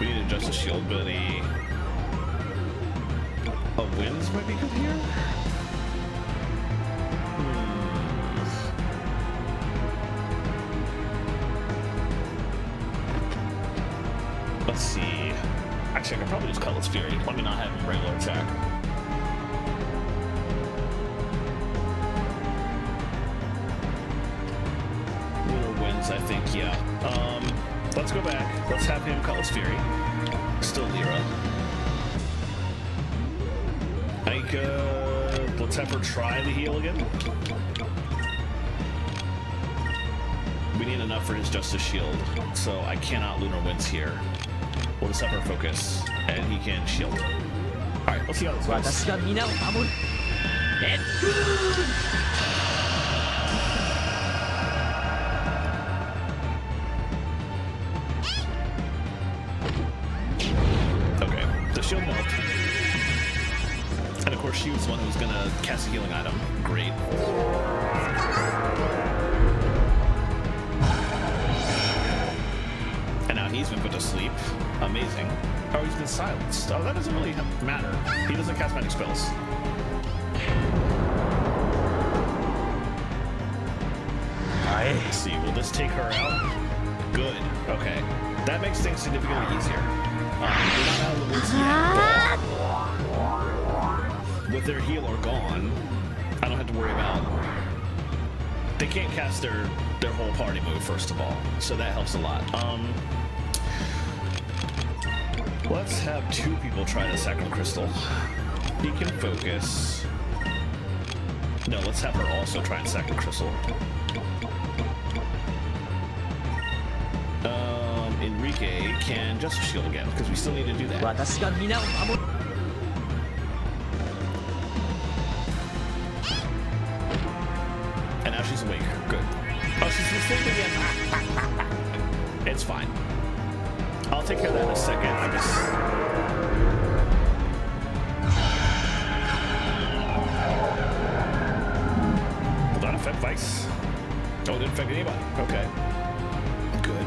We need to adjust the shield ability. A winds might be good here? Let's see. Actually, I could probably just Cutlass Fury. Let me not have him regular attack. Lunar Winds, I think, yeah. Let's go back. Let's have him Cutlass Fury. Still Lyra. I think, let's have her try the heal again. We need enough for his Justice Shield, so I cannot Lunar Winds here. We'll just have her focus, and he can shield. Alright, let's see how this goes. Okay, the shield moved. And of course she was the one who was gonna cast a healing item. Great. And now he's been put to sleep. Amazing. Oh, he's been silenced. Oh, that doesn't really matter. He doesn't cast magic spells. Let's see, will this take her out? Good. Okay. That makes things significantly easier. We're not out of the woods yet, but with their healer gone, I don't have to worry about... They can't cast their whole party move, first of all, so that helps a lot. Let's have two people try the Sacral Crystal. He can focus. No, let's have her also try and Sacral Crystal. Enrique can Justice Shield again, because we still need to do that. And now she's awake. Good. Oh, she's asleep again. It's fine. I'll take care of that in a second. I just... Will that affect Vice? Oh, it didn't affect anybody. Okay. Good.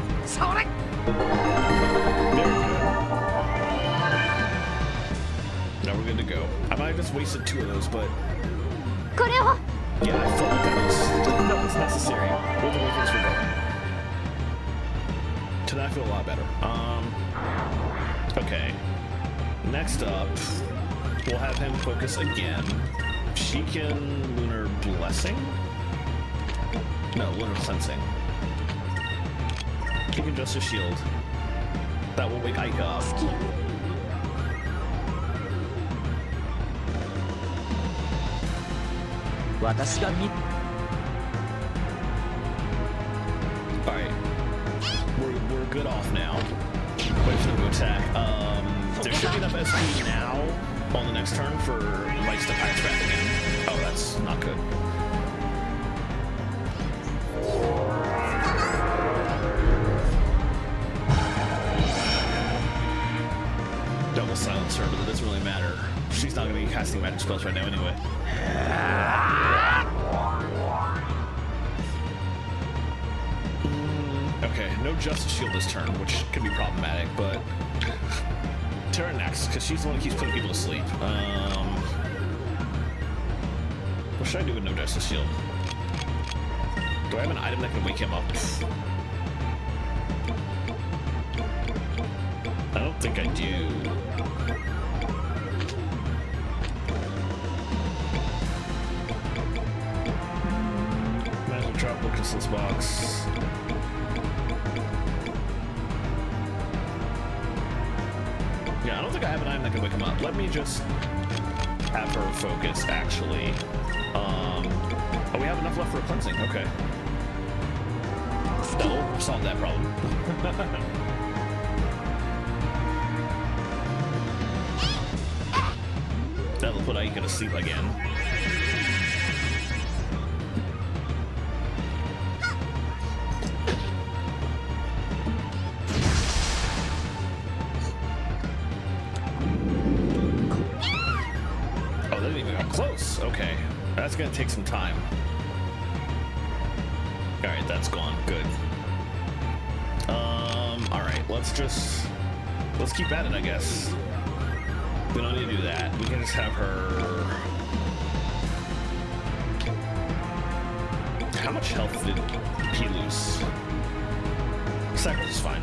Very good. Now we're good to go. I might have just wasted two of those, but... Yeah, I felt like that was necessary with the way things were going. Tonight I feel a lot better. Okay. Next up, we'll have him focus again. She can Lunar Blessing? No, Lunar Cleansing. He can Justice Shield. That will wake Ike up. Alright. We're good off now. Wait for them to attack. There should be enough SP now on the next turn for Vice to Pirate's Wrath again. Oh, that's not good. Double silence her, but it doesn't really matter. She's not going to be casting magic spells right now anyway. Okay, no Justice Shield this turn, which can be problematic, but... Terra next, because she's the one who keeps putting people to sleep. What should I do with no Justice Shield? Do I have an item that can wake him up? I don't think I do. Magic Drop Crystal's box. Yeah, I don't think I have an item that can wake him up. Let me just have her focus, actually. Oh, we have enough left for a cleansing. Okay. That'll solve that problem. That'll put Aika to sleep again. Oh, that didn't even get close. Okay, that's gonna take some time. All right, that's gone. Good. All right, let's keep at it, I guess. We don't need to do that. We can just have her. How much health did he lose? Cycles is fine.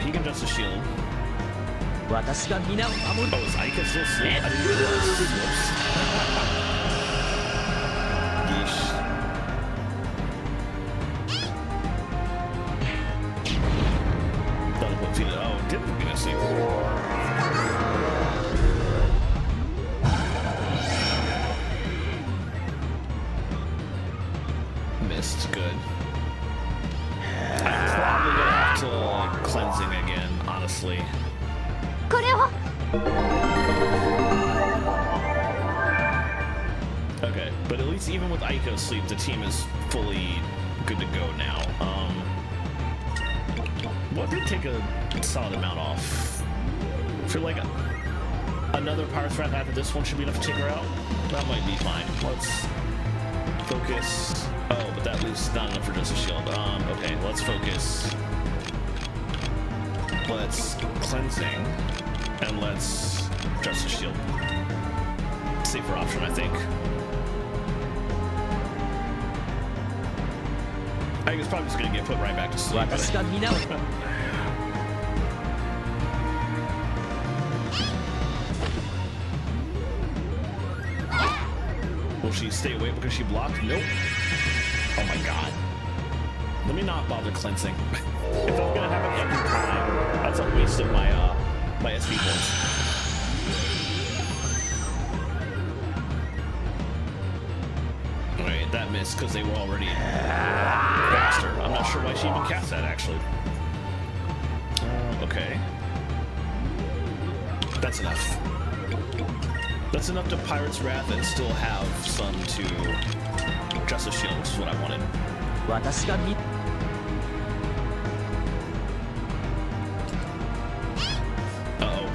He can adjust the shield. Oh, is Aika still asleep? I didn't realize. Whoops. Yeesh. That'll put Fina. Oh, didn't put Fina asleep. Missed. Good. I'm probably gonna have to cleansing again, honestly. Okay, but at least even with Aika asleep, the team is fully good to go now. What did take a solid amount off? I feel like another Pirate's Wrath after this one should be enough to take her out. That might be fine. Let's focus. Oh, but that leaves not enough for just a shield. Okay, let's focus. Let's cleansing, and let's just a shield. Safer option, I think. I think it's probably just gonna get put right back to sleep. Will she stay awake because she blocked? Nope. Oh my god. Let me not bother cleansing. If I'm gonna have it every time, that's a waste of my my SP points. Alright, that missed because they were already faster. I'm not sure why she even cast that actually. Okay. That's enough. That's enough to Pirate's Wrath and still have some to Justice Shield, which is what I wanted. Uh-oh.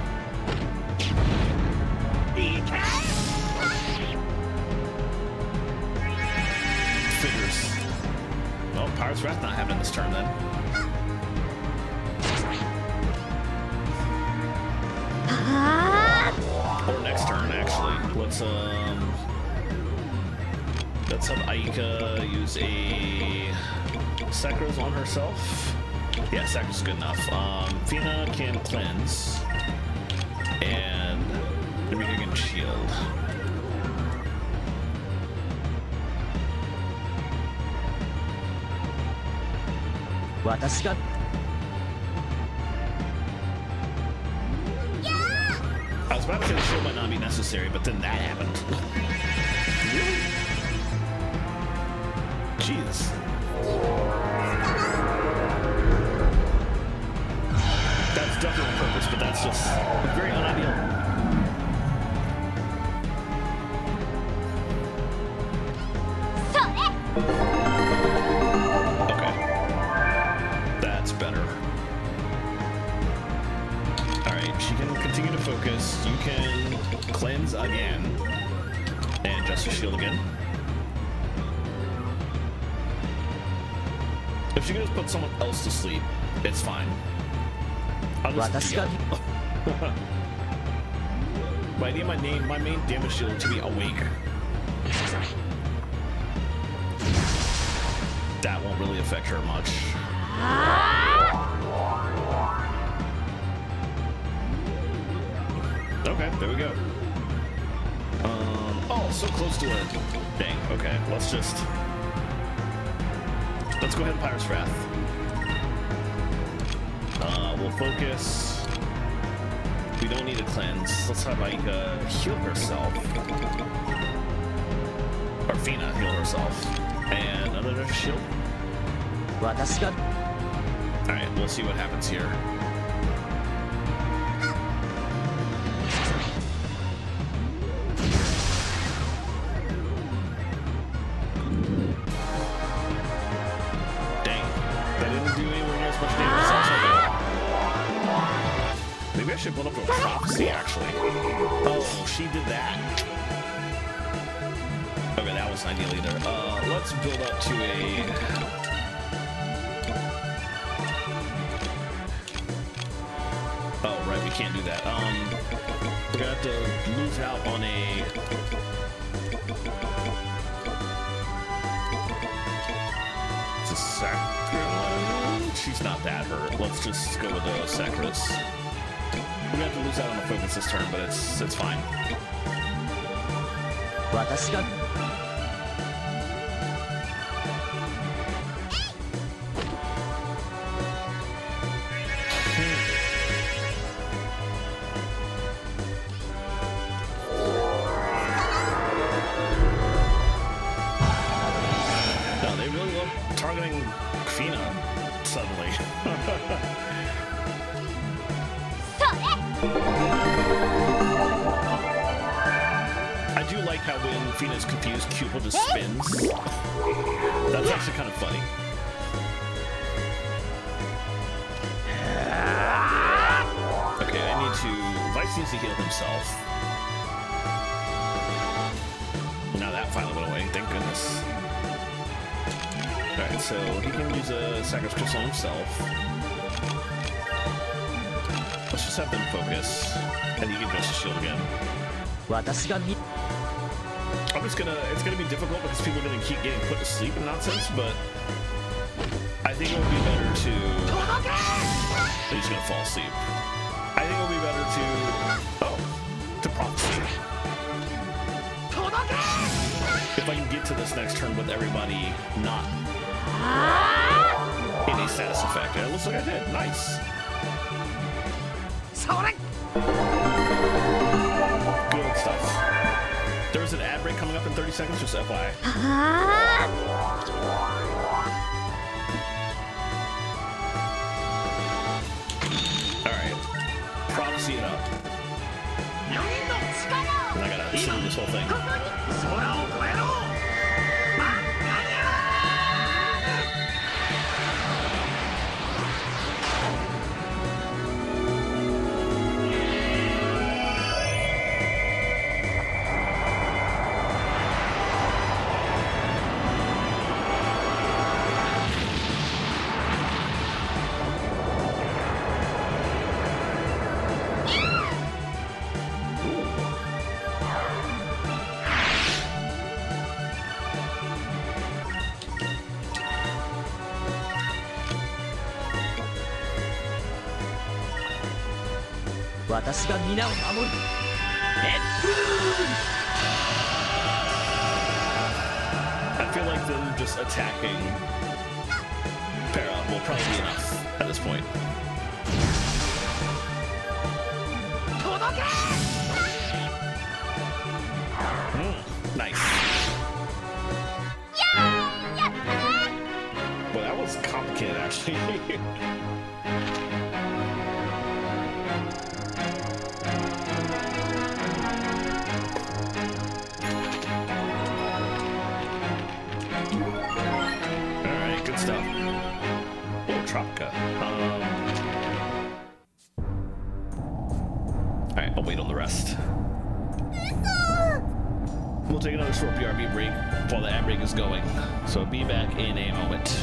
Figures. Well, Pirate's Wrath not happening this turn then. Or next turn, actually. Let's have Aika use a Sakura's on herself. Yeah, Sakura's good enough. Fina can cleanse, and Rika can shield. I was about to say the shield might not be necessary, but then that happened. Really? Jeez. That's definitely on purpose, but that's just very unideal. Focus, you can cleanse again and Justice Shield again. If she could just put someone else to sleep, it's fine. I'll just but I need my main damage shield to be awake. That won't really affect her much. Okay, there we go. Oh, so close to it. Dang, okay, let's go ahead and Pirate's Wrath. We'll focus. We don't need a cleanse. Let's have Aika heal herself. Or Fina heal herself. And another shield. 私が Alright, we'll see what happens here. Dang, that didn't do anywhere near as much damage as I thought. Maybe I should build up a prophecy, actually. Oh, she did that. Okay, that wasn't ideal either. Let's build up to a... Oh, right, we can't do that. We're gonna have to lose out on a... It's a Sacral? She's not that hurt. Let's just go with the Sacrus. We're gonna have to lose out on the focus this turn, but it's fine. 私が No, they really love targeting Fina suddenly. I do like how when Fina's confused, Cupid just spins. That's actually kind of funny. Okay, I need to... Vice needs to heal himself. Now that finally went away, thank goodness. Alright, so he can use a Sacrifice Crystal on himself. Let's just have them focus, and he can adjust his shield again. 私が見 I'm just gonna, it's gonna be difficult because people are gonna keep getting put to sleep and nonsense, but I think it would be better to, he's gonna fall asleep. I think it would be better to prophecy. If I can get to this next turn with everybody not in a status effect. And it looks like I did, nice. Good stuff. There's an ad break coming up in 30 seconds, just FYI. Alright. Prophecy it up. And I gotta assume this whole thing.私が皆を守る I feel like them just attacking Para will probably be enough at this point. Nice. Well, that was complicated, actually. Alright, good stuff. Oh, Tropica. Alright, I'll wait on the rest. We'll take another short BRB break while the ad break is going. So be back in a moment.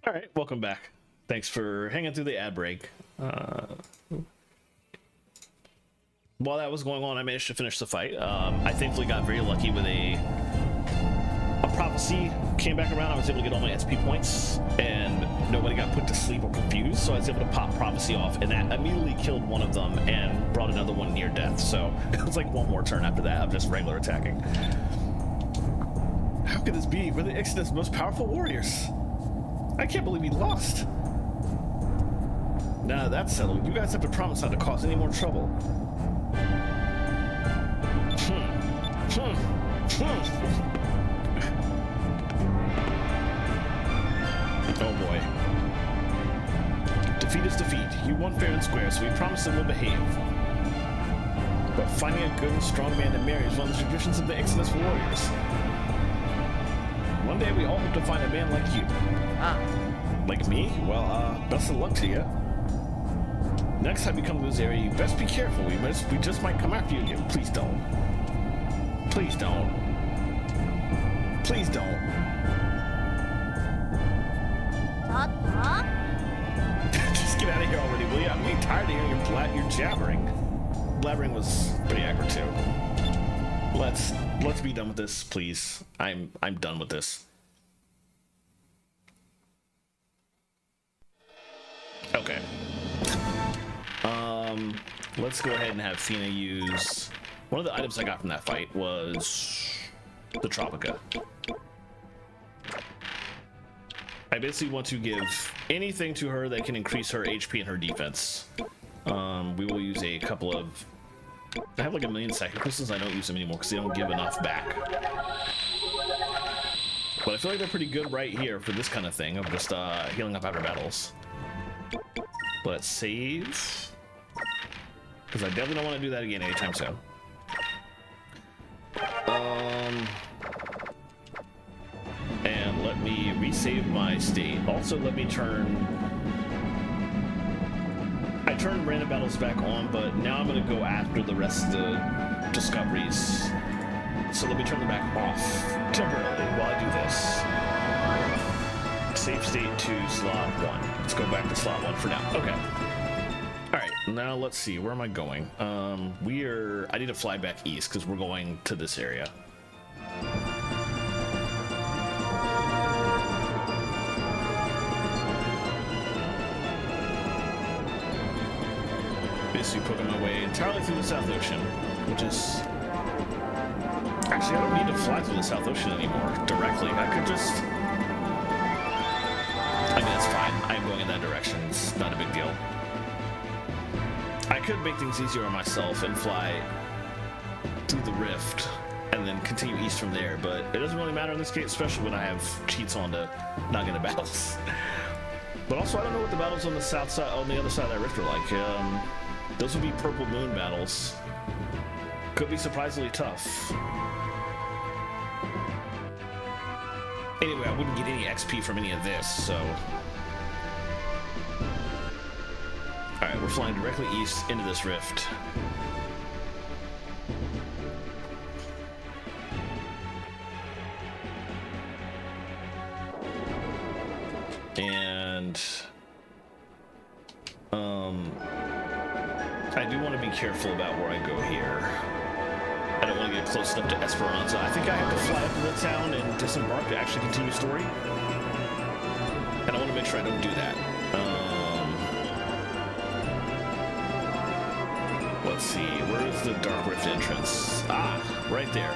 All right, welcome back. Thanks for hanging through the ad break. While that was going on, I managed to finish the fight. I thankfully got very lucky with a prophecy came back around. I was able to get all my SP points, and nobody got put to sleep or confused, so I was able to pop prophecy off, and that immediately killed one of them and brought another one near death. So it was like one more turn after that of just regular attacking. How could this be? We're the Exodus' most powerful warriors. I can't believe we lost. Now that's settled. You guys have to promise not to cause any more trouble. Oh boy. Defeat is defeat. You won fair and square, so we promise that we'll behave. But finding a good and strong man to marry is one of the traditions of the Exodus warriors. One day we all hope to find a man like you. Like me? Well, best of luck to you. Next time you come to this area, you best be careful. We just might come after you again. Please don't. Please don't. Please don't. Just get out of here already, will you? I'm getting tired of hearing your jabbering. Blabbering was pretty accurate too. Let's be done with this, please. I'm done with this. Okay. Let's go ahead and have Fina use one of the items I got from that fight was the Tropica. I basically want to give anything to her that can increase her HP and her defense. We will use a couple of... I have like 1,000,000 second crystals. I don't use them anymore because they don't give enough back. But I feel like they're pretty good right here for this kind of thing of just healing up after battles. Let's save. Because I definitely don't want to do that again anytime soon. And let me resave my state. Also, let me turn... I turned random battles back on, but now I'm going to go after the rest of the discoveries. So let me turn them back off temporarily while I do this. Save state to slot 1. Let's go back to slot 1 for now. Okay. Alright, now let's see. Where am I going? I need to fly back east because we're going to this area. Basically poking my way entirely through the South Ocean, which is... Actually, I don't need to fly through the South Ocean anymore directly. I could just... I mean, it's fine. I'm going in that direction. It's not a big deal. I could make things easier on myself and fly through the rift and then continue east from there, but it doesn't really matter in this case, especially when I have cheats on to not get into battles. But also, I don't know what the battles on the south side, on the other side of that rift are like. Those would be purple moon battles. Could be surprisingly tough. Anyway, I wouldn't get any XP from any of this, so... Alright, we're flying directly east into this rift. And... I do want to be careful about where I go here. I don't want to get close enough to Esperanza. I think I have to fly up to the town and disembark to actually continue story. And I want to make sure I don't do that. Let's see, where's the Dark Rift entrance? Ah, right there.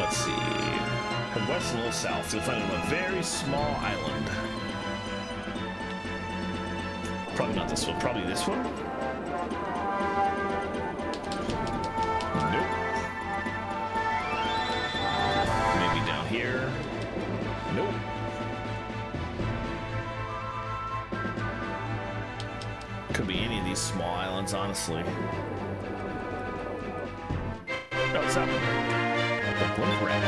Let's see. Head west and a little south. You'll find a very small island. Probably not this one. Probably this one? Nope. Maybe down here. Nope. Could be any of these small islands, honestly. No, it's that one. The blimp wreck.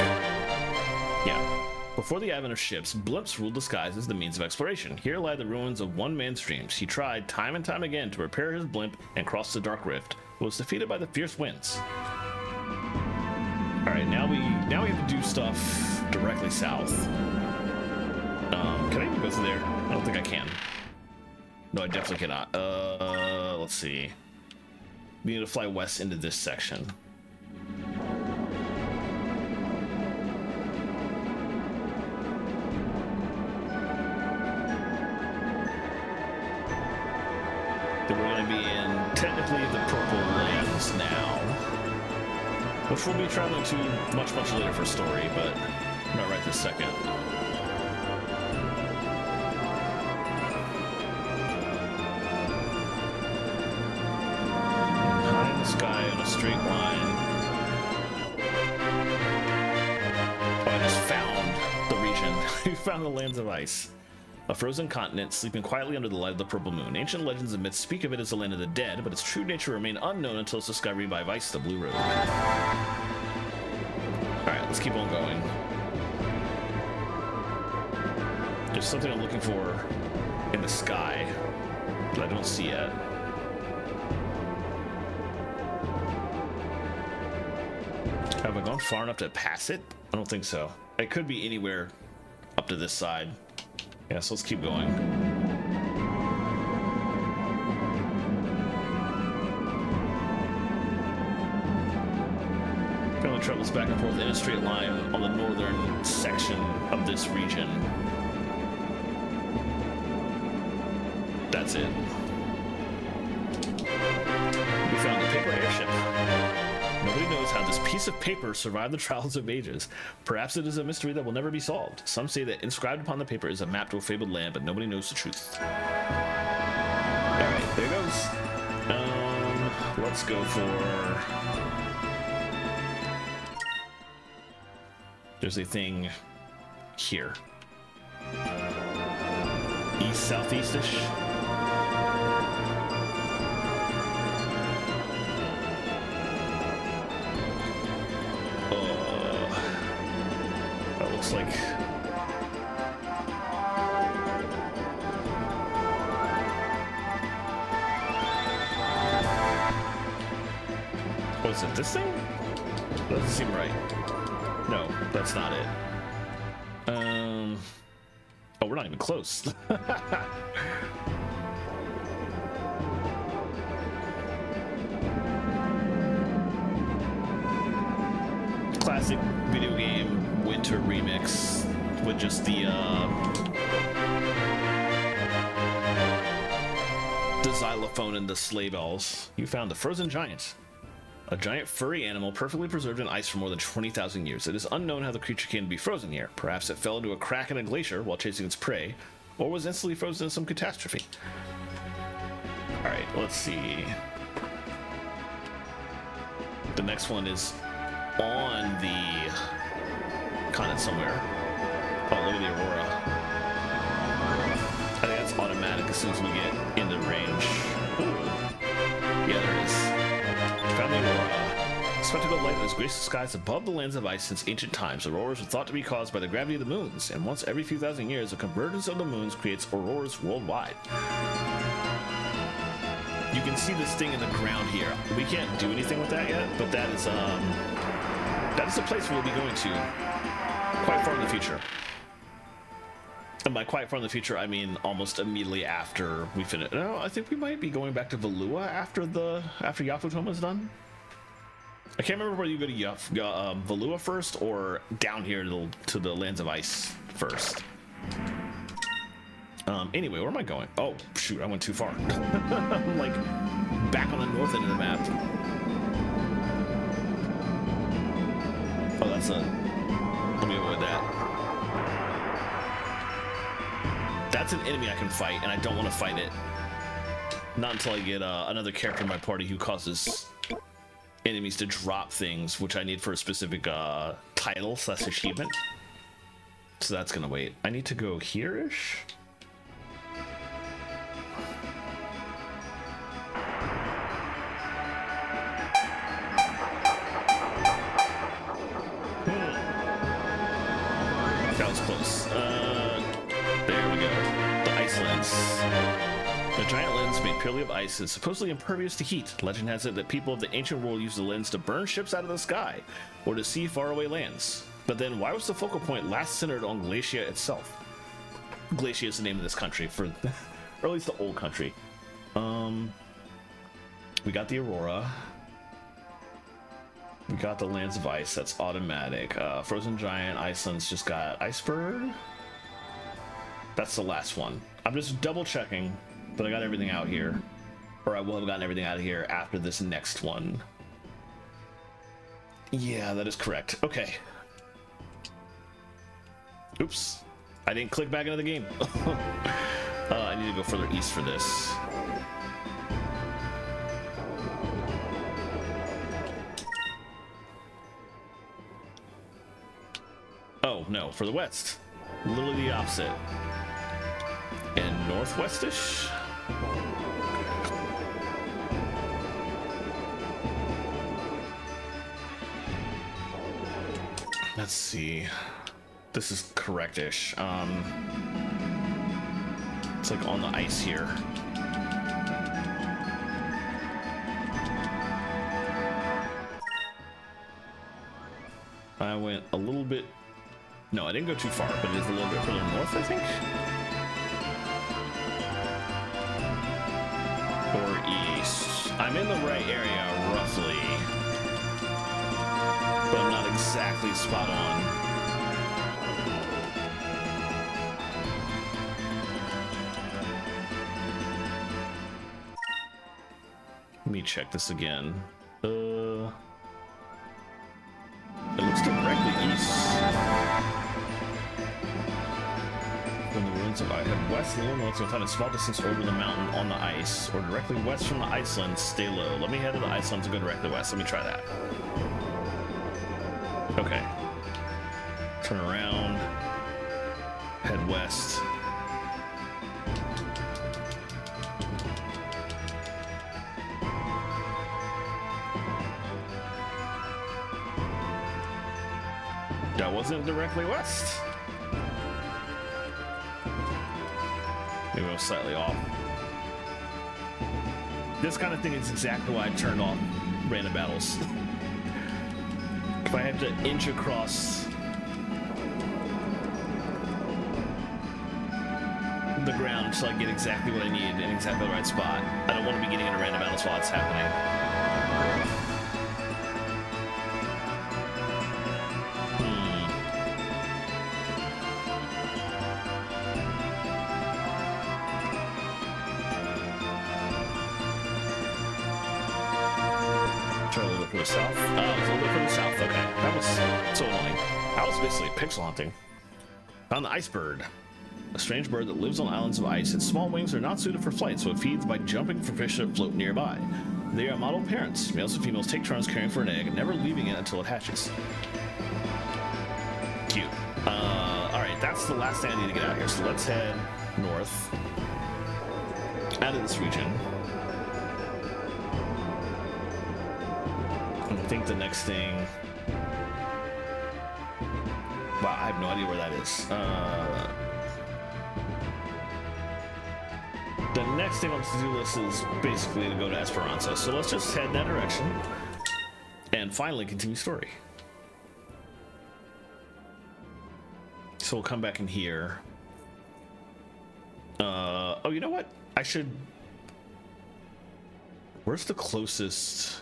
Yeah. Before the advent of ships, blimps ruled the skies as the means of exploration. Here lie the ruins of one man's dreams. He tried time and time again to repair his blimp and cross the Dark Rift, but was defeated by the fierce winds. Alright, now we have to do stuff directly south. Can I even go through there? I don't think I can. No, I definitely cannot. Let's see. We need to fly west into this section. Then we're going to be in technically the purple lands now, which we'll be traveling to much later for story, but not right this second. High in the sky on a straight line. Oh, I just found the region. We found the lands of ice. A frozen continent sleeping quietly under the light of the purple moon. Ancient legends and myths speak of it as the land of the dead, but its true nature remained unknown until its discovery by Vice, the Blue Road. Alright, let's keep on going. There's something I'm looking for in the sky that I don't see yet. Have I gone far enough to pass it? I don't think so. It could be anywhere up to this side. Yeah, so let's keep going. Family travels back and forth in a straight line on the northern section of this region. That's it. We found the paper airship. Nobody knows how this piece of paper survived the trials of ages. Perhaps it is a mystery that will never be solved. Some say that inscribed upon the paper is a map to a fabled land, but nobody knows the truth. Alright, there goes. Let's go for... There's a thing here. East-southeast-ish. Like was it this thing? Doesn't seem right. No, that's not it. Oh, we're not even close. Classic video game winter remix with just the xylophone and the sleigh bells. You found the frozen giant, a giant furry animal perfectly preserved in ice for more than 20,000 years. It is unknown how the creature came to be frozen here. Perhaps it fell into a crack in a glacier while chasing its prey, or was instantly frozen in some catastrophe. All right, let's see. The next one is on the continent somewhere. Oh, look at the aurora. I think that's automatic as soon as we get into range. Ooh. Yeah, there it is. Found the aurora. A spectacle of light that has graced the skies above the lands of ice since ancient times. Auroras are thought to be caused by the gravity of the moons, and once every few thousand years, a convergence of the moons creates auroras worldwide. You can see this thing in the ground here. We can't do anything with that yet, but that is the place we'll be going to quite far in the future. And by quite far in the future, I mean almost immediately after we finish. No, I think we might be going back to Valua after Yafutoma's done. I can't remember whether you go to Valua first or down here to the Lands of Ice first. Anyway, where am I going? Oh, shoot, I went too far. I'm like back on the north end of the map. Oh, that's a... Let me avoid that. That's an enemy I can fight, and I don't want to fight it. Not until I get another character in my party who causes enemies to drop things, which I need for a specific title / achievement. So that's gonna wait. I need to go here-ish? That was close. There we go. The ice lens. The giant lens made purely of ice is supposedly impervious to heat. Legend has it that people of the ancient world used the lens to burn ships out of the sky or to see faraway lands. But then why was the focal point last centered on Glacia itself? Glacia is the name of this country for, or at least the old country. We got the Aurora. We got the Lands of Ice. That's automatic. Frozen Giant. Iceland's just got Iceberg. That's the last one. I'm just double checking that I got everything out here, or I will have gotten everything out of here after this next one. Yeah, that is correct. Okay. Oops. I didn't click back into the game. I need to go further east for this. Oh, no, for the west. Literally the opposite. And northwestish? Let's see. This is correct-ish. It's like on the ice here. I went a little bit... No, I didn't go too far, but it is a little bit further north, I think? Or east. I'm in the right area, roughly. But I'm not exactly spot on. Let me check this again. It looks directly east. From the ruins of I head west and north within a small distance over the mountain on the ice, or directly west from the Iceland, stay low. Let me head to the Iceland to go directly west. Let me try that. Okay. Turn around. Head west. That wasn't directly west. Maybe I was slightly off. This kind of thing is exactly why I turned off random battles. If I have to inch across the ground to like get exactly what I need in exactly the right spot, I don't want to be getting into random battles while it's happening. South? Oh, it's a little bit further south. Okay, that was so annoying. That was basically pixel hunting. Found the ice bird, a strange bird that lives on islands of ice. Its small wings are not suited for flight, so it feeds by jumping for fish that float nearby. They are model parents. Males and females take turns caring for an egg, never leaving it until it hatches. Cute. All right, that's the last thing I need to get out of here. So let's head north out of this region. I think the next thing... Wow, I have no idea where that is. The next thing on the to-do list is basically to go to Esperanza. So let's just head in that direction and finally continue story. So we'll come back in here. Oh, you know what? I should... Where's the closest...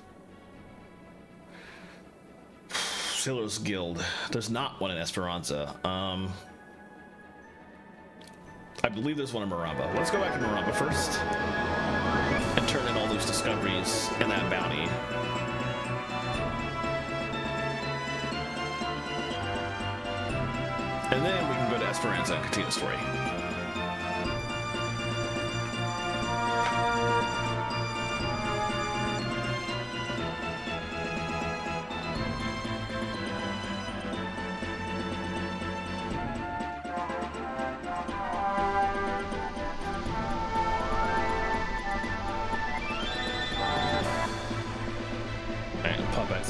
Sailors Guild? There's not one in Esperanza. I believe there's one in Maramba. Let's go back to Maramba first and turn in all those discoveries and that bounty. And then we can go to Esperanza and continue the story.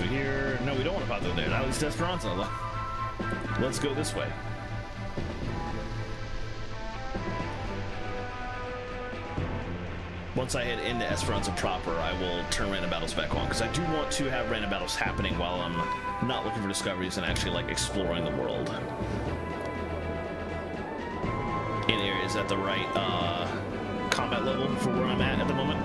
Here. No, we don't want to pop through there. Now it's Esperanza. Let's go this way. Once I head into Esperanza proper, I will turn random battles back on, because I do want to have random battles happening while I'm not looking for discoveries and actually like exploring the world in areas is at the right combat level for where I'm at the moment.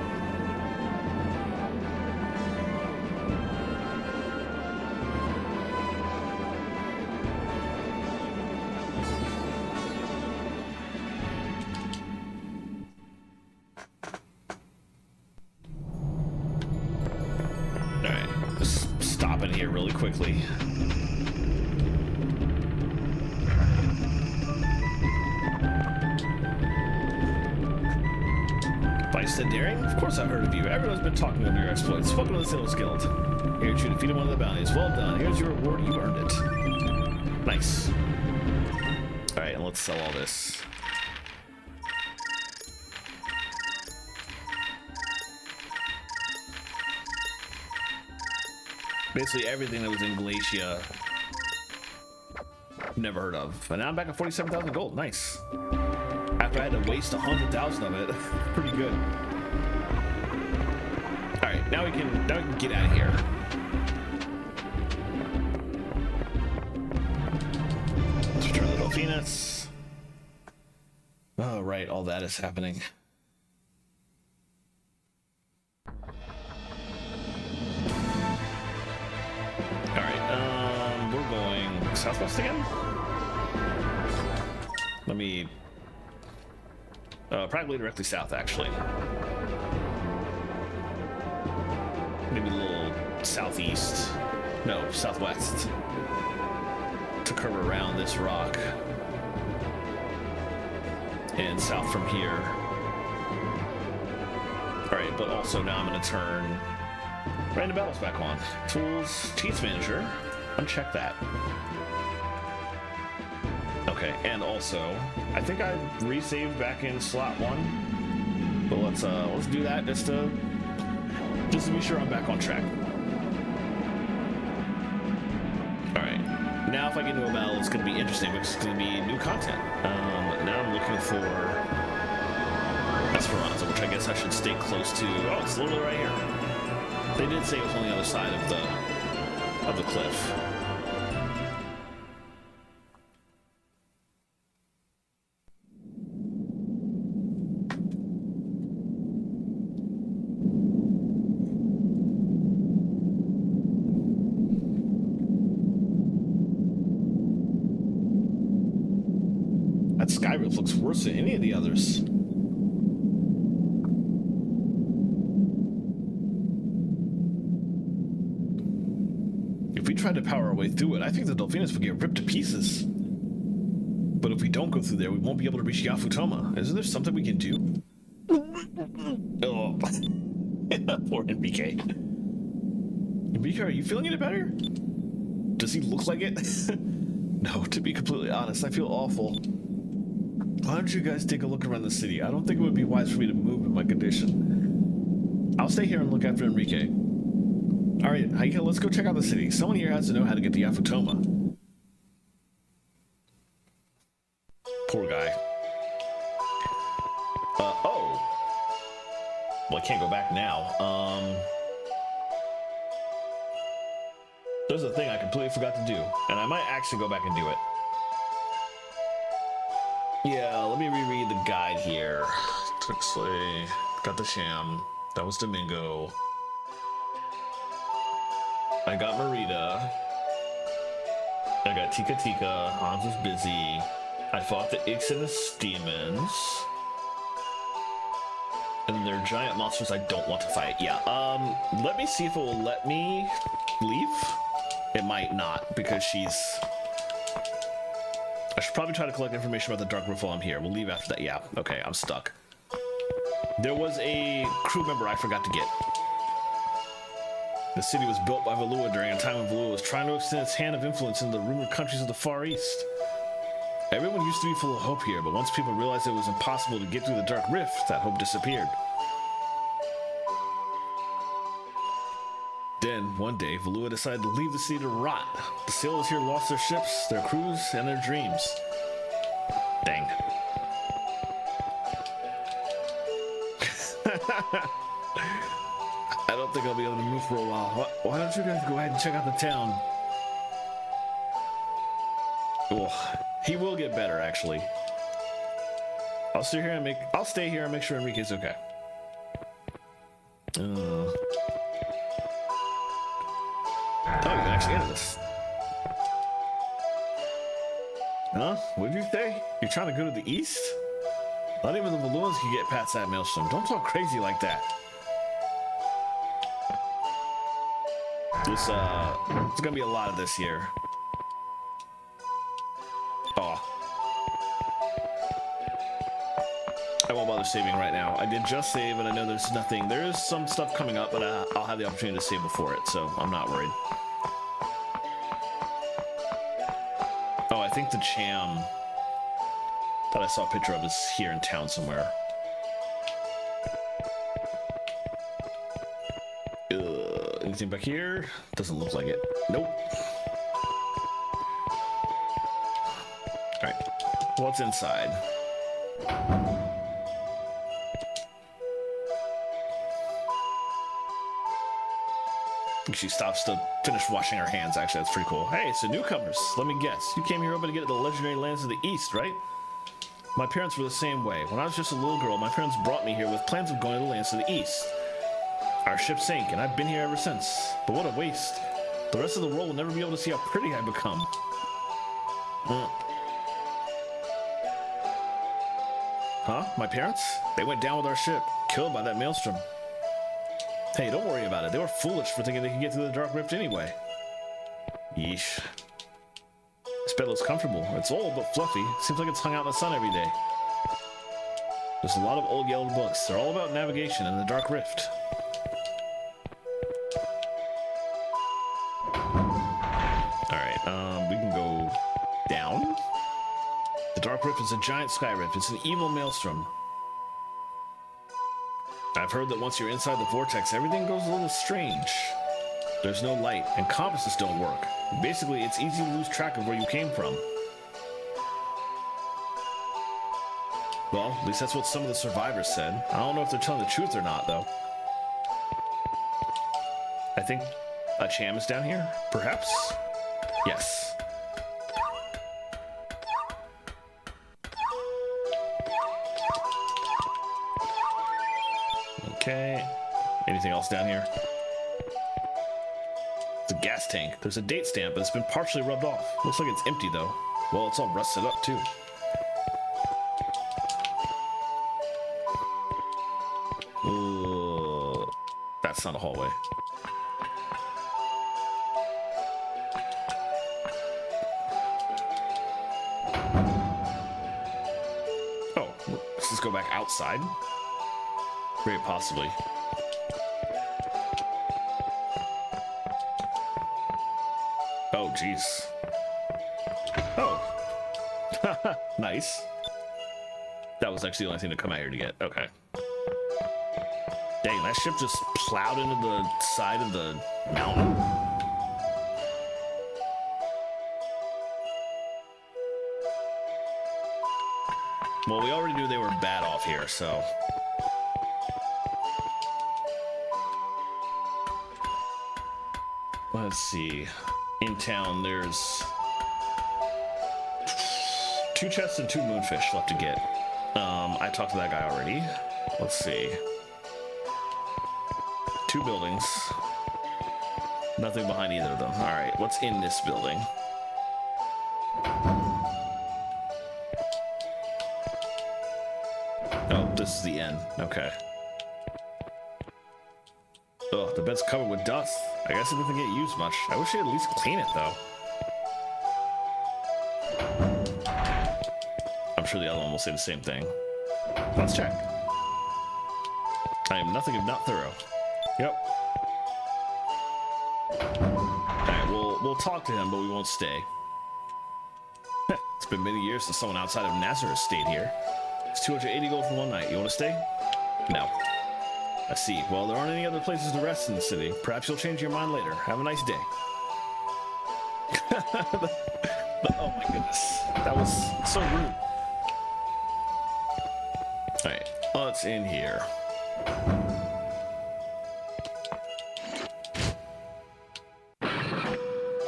All right, just stop in here really quickly. Said Daring? Of course I've heard of you. Everyone's been talking of your exploits. Welcome to the Sailors Guild. Here you defeated one of the bounties. Well done. Here's your reward. You earned it. Nice. Alright, and let's sell all this. Basically everything that was in Glacia, never heard of. And now I'm back at 47,000 gold. Nice. After I had to waste 100,000 of it. Pretty good. Alright, now we can get out of here. Let's return the Delphinus. Oh right, all that is happening. Alright, we're going southwest again? Let me probably directly south, actually. Maybe a little southeast. No, southwest. To curve around this rock. And south from here. Alright, but also now I'm going to turn random battles back on. Tools, Cheats Manager. Uncheck that. Okay, and also, I think I resaved back in slot 1, but let's do that just to be sure I'm back on track. All right, now if I get into a battle, it's going to be interesting because it's going to be new content. Now I'm looking for Esperanza, which I guess I should stay close to. Oh, it's literally right here. They did say it was on the other side of the cliff. Sky Roof looks worse than any of the others. If we tried to power our way through it, I think the Delphinus would get ripped to pieces. But if we don't go through there, we won't be able to reach Yafutoma. Isn't there something we can do? Oh, poor Enrique. Enrique, are you feeling any better? Does he look like it? No, to be completely honest, I feel awful. Why don't you guys take a look around the city? I don't think it would be wise for me to move in my condition. I'll stay here and look after Enrique. Alright, Haika, let's go check out the city. Someone here has to know how to get to Yafutoma. Poor guy. Oh. Well, I can't go back now. There's a thing I completely forgot to do, and I might actually go back and do it. Yeah, let me reread the guide here. Trixley, got the Sham. That was Domingo. I got Marita. I got Tika Tika. Hans was busy. I fought the Ixodus demons. And they're giant monsters I don't want to fight. Yeah, let me see if it will let me leave. It might not, because she's... I should probably try to collect information about the Dark Roof while I'm here. We'll leave after that. Yeah, okay, I'm stuck. There was a crew member I forgot to get. The city was built by Valua during a time when Valua was trying to extend its hand of influence into the rumored countries of the Far East. Everyone used to be full of hope here, but once people realized it was impossible to get through the Dark Rift, that hope disappeared. Then, one day, Valua decided to leave the city to rot. The sailors here lost their ships, their crews, and their dreams. Dang. I don't think I'll be able to move for a while. Why don't you guys go ahead and check out the town? Oh, he will get better, actually. I'll stay here and make sure Enrique's okay. Oh, you can actually enter this. Huh? What did you say? You're trying to go to the east? Not even the balloons can get past that maelstrom. Don't talk crazy like that. This, it's gonna be a lot of this here. Oh. I won't bother saving right now. I did just save, and I know there's nothing. There is some stuff coming up, but I'll have the opportunity to save before it, so I'm not worried. Oh, I think the Cham that I saw a picture of is here in town somewhere. Anything back here? Doesn't look like it. Nope. Alright. What's inside? She stops to finish washing her hands. Actually, that's pretty cool. Hey, so newcomers, let me guess. You came here hoping to get to the legendary lands of the East, right? My parents were the same way. When I was just a little girl, my parents brought me here with plans of going to the lands of the East. Our ship sank, and I've been here ever since. But what a waste. The rest of the world will never be able to see how pretty I've become. Huh? My parents? They went down with our ship, killed by that maelstrom. Hey, don't worry about it. They were foolish for thinking they could get through the Dark Rift anyway. Yeesh. This bed looks comfortable. It's old but fluffy. Seems like it's hung out in the sun every day. There's a lot of old yellow books. They're all about navigation and the Dark Rift. Alright, we can go down. The Dark Rift is a giant sky rift. It's an evil maelstrom. I've heard that once you're inside the vortex, everything goes a little strange. There's no light, and compasses don't work. Basically, it's easy to lose track of where you came from. Well, at least that's what some of the survivors said. I don't know if they're telling the truth or not, though. I think a Cham is down here, perhaps? Yes. Okay. Anything else down here? It's a gas tank. There's a date stamp, but it's been partially rubbed off. Looks like it's empty, though. Well, it's all rusted up, too. That's not a hallway. Oh, let's just go back outside. Very possibly. Oh, jeez. Oh. Nice. That was actually the only thing to come out here to get. Okay. Dang, that ship just plowed into the side of the mountain. Well, we already knew they were bad off here, so... Let's see. In town, there's 2 chests and 2 moonfish left to get. I talked to that guy already. Let's see. 2 buildings. Nothing behind either of them. All right, what's in this building? Oh, this is the end. Okay. Ugh, the bed's covered with dust. I guess it doesn't get used much. I wish they'd at least clean it, though. I'm sure the other one will say the same thing. Let's check. I am nothing if not thorough. Yep. Alright, we'll talk to him, but we won't stay. It's been many years since someone outside of Nazareth stayed here. It's 280 gold for one night. You want to stay? No. I see. Well, there aren't any other places to rest in the city. Perhaps you'll change your mind later. Have a nice day. Oh my goodness. That was so rude. Alright, what's in here?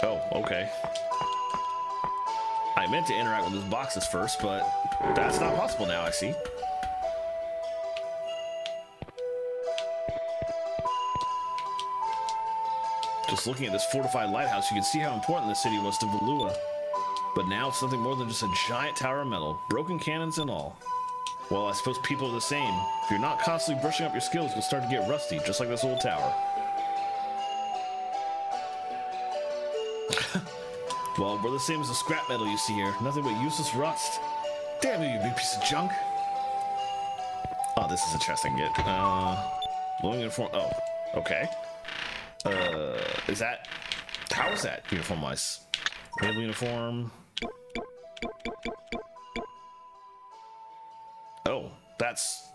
Oh, okay. I meant to interact with those boxes first, but that's not possible now, I see. Just looking at this fortified lighthouse, you can see how important the city was to Valua. But now it's nothing more than just a giant tower of metal, broken cannons and all. Well, I suppose people are the same. If you're not constantly brushing up your skills, you'll start to get rusty, just like this old tower. Well, we're the same as the scrap metal you see here. Nothing but useless rust. Damn you, you big piece of junk. Oh, this is a chest I can get. Blowing uniform. Oh, okay. Is that... How is that uniform-wise? Naval uniform. Oh, that's...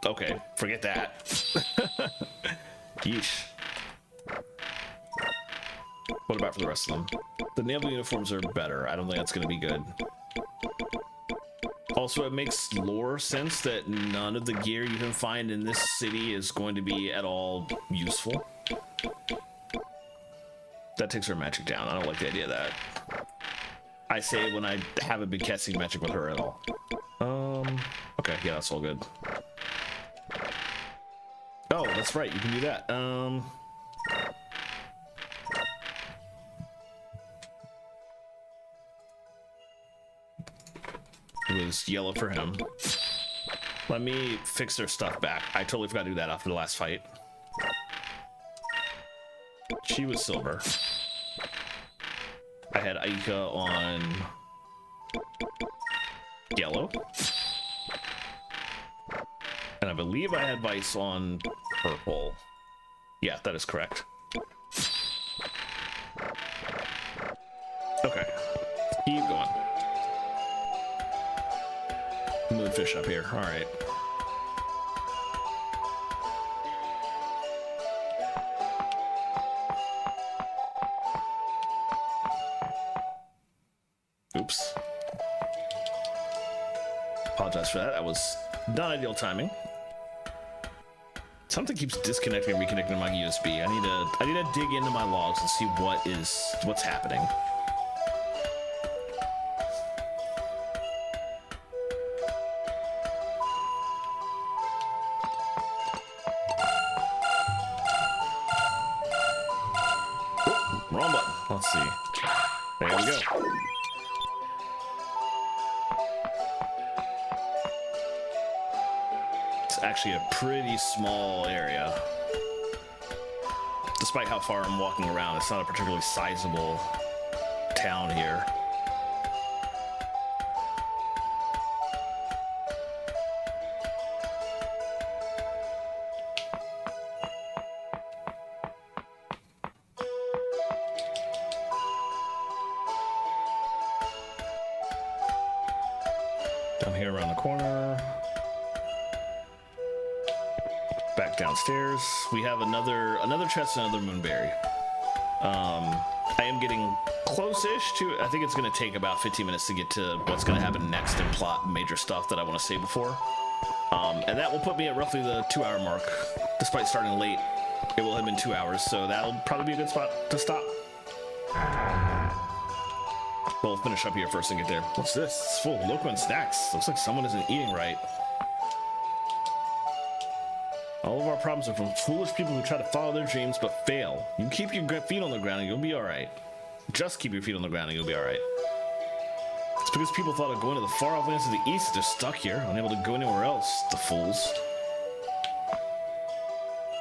Okay, forget that. Yeesh. What about for the rest of them? The naval uniforms are better. I don't think that's going to be good. Also, it makes lore sense that none of the gear you can find in this city is going to be at all useful. That takes her magic down. I don't like the idea of that. I say it when I haven't been casting magic with her at all. Okay, yeah, that's all good. Oh, that's right, you can do that. It was yellow for him. Let me fix their stuff back. I totally forgot to do that after the last fight. She was silver. I had Aika on yellow. And I believe I had Vice on purple. Yeah, that is correct. Okay. Keep going. Moonfish up here. All right. Oops. Apologize for that. That was not ideal timing. Something keeps disconnecting and reconnecting my USB. I need to dig into my logs and see what's happening. Oop, wrong button. Let's see. There we go. Actually a pretty small area. Despite how far I'm walking around, it's not a particularly sizable town here. Down here around the corner. Back downstairs, we have another chest and another moonberry. I am getting close-ish to it. I think it's going to take about 15 minutes to get to what's going to happen next and plot major stuff that I want to say before. And that will put me at roughly the 2-hour mark. Despite starting late, it will have been 2 hours, so that'll probably be a good spot to stop. We'll finish up here first and get there. What's this? It's full of loco and snacks. Looks like someone isn't eating right. All of our problems are from foolish people who try to follow their dreams but fail. You keep your feet on the ground and you'll be alright. Just keep your feet on the ground and you'll be alright. It's because people thought of going to the far-off lands of the east. They're stuck here, unable to go anywhere else. The fools.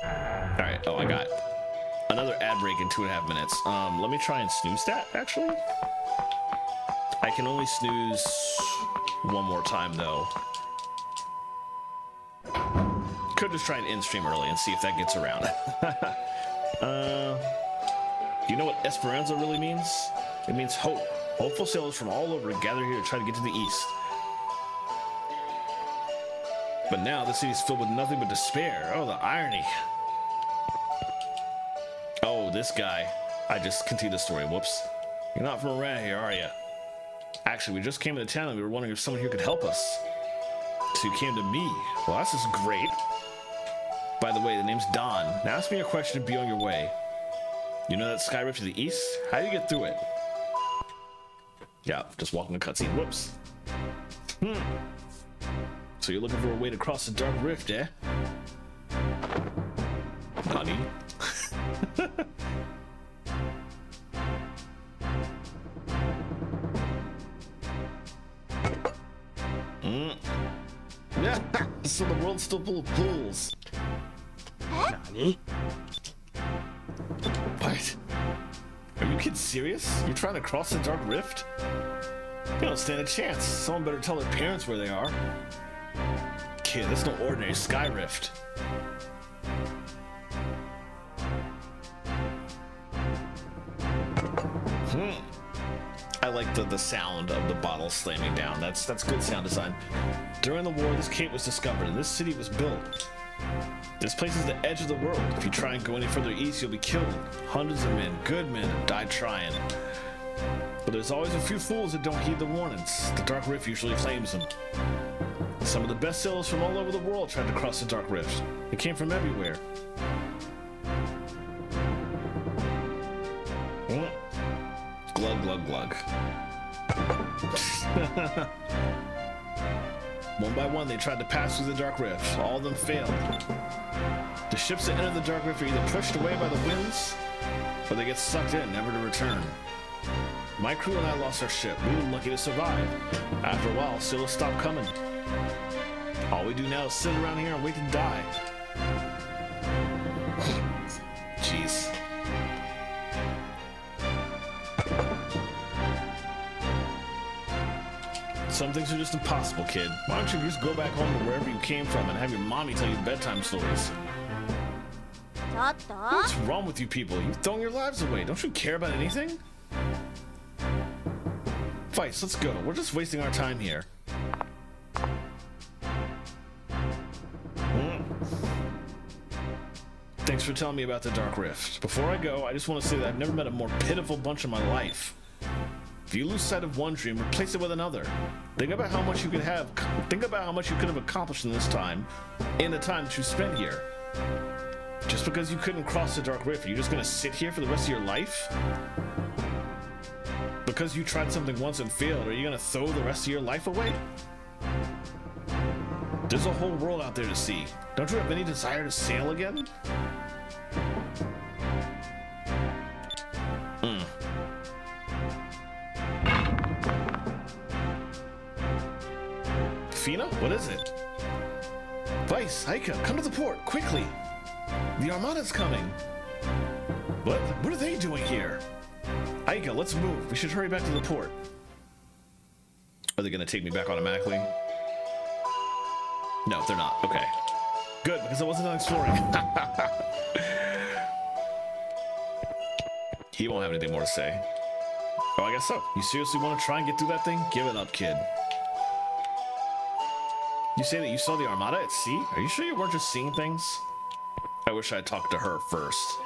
Alright, oh, I got another ad break in 2.5 minutes. Let me try and snooze that, actually. I can only snooze one more time, though. Could just try and end stream early and see if that gets around. Do you know what Esperanza really means? It means hope. Hopeful sailors from all over gather here to try to get to the east. But now the city's filled with nothing but despair. Oh, the irony. Oh, this guy. I just continued the story. Whoops. You're not from around here, are you? Actually, we just came into town and we were wondering if someone here could help us. So you came to me. Well, that's just great. By the way, the name's Don. Now ask me a question and be on your way. You know that sky rift to the east? How do you get through it? Yeah, just walking a cutscene. Whoops. So you're looking for a way to cross the Dark Rift, eh? Nani? Yeah, so the world's still full of pools. Nani? What? Are you kids serious? You're trying to cross the Dark Rift? You don't stand a chance. Someone better tell their parents where they are. Kid, that's no ordinary sky rift. I like the sound of the bottle slamming down. That's good sound design. During the war, this cave was discovered and this city was built. This place is the edge of the world. If you try and go any further east, you'll be killed. Hundreds of men, good men, have died trying. But there's always a few fools that don't heed the warnings. The Dark Rift usually claims them. Some of the best sailors from all over the world tried to cross the Dark Rift. They came from everywhere. Glug, glug, glug. One by one, they tried to pass through the Dark Rift. All of them failed. The ships that enter the Dark Rift are either pushed away by the winds, or they get sucked in, never to return. My crew and I lost our ship. We were lucky to survive. After a while, sailors stopped coming. All we do now is sit around here and wait to die. Jeez. Some things are just impossible, kid. Why don't you just go back home to wherever you came from and have your mommy tell you bedtime stories? What's wrong with you people? You've thrown your lives away. Don't you care about anything? Vice, let's go. We're just wasting our time here. Thanks for telling me about the Dark Rift. Before I go, I just want to say that I've never met a more pitiful bunch in my life. If you lose sight of one dream, replace it with another. Think about how much you could have. Think about how much you could have accomplished in this time, in the time that you spent here. Just because you couldn't cross the Dark Rift, are you just gonna sit here for the rest of your life? Because you tried something once and failed, are you gonna throw the rest of your life away? There's a whole world out there to see. Don't you have any desire to sail again? Fina? What is it? Vice, Aika, come to the port, quickly! The Armada's coming! What? What are they doing here? Aika, let's move. We should hurry back to the port. Are they gonna take me back automatically? No, they're not. Okay. Good, because I wasn't done exploring. He won't have anything more to say. Oh, I guess so. You seriously want to try and get through that thing? Give it up, kid. You say that you saw the Armada at sea? Are you sure you weren't just seeing things? I wish I had talked to her first.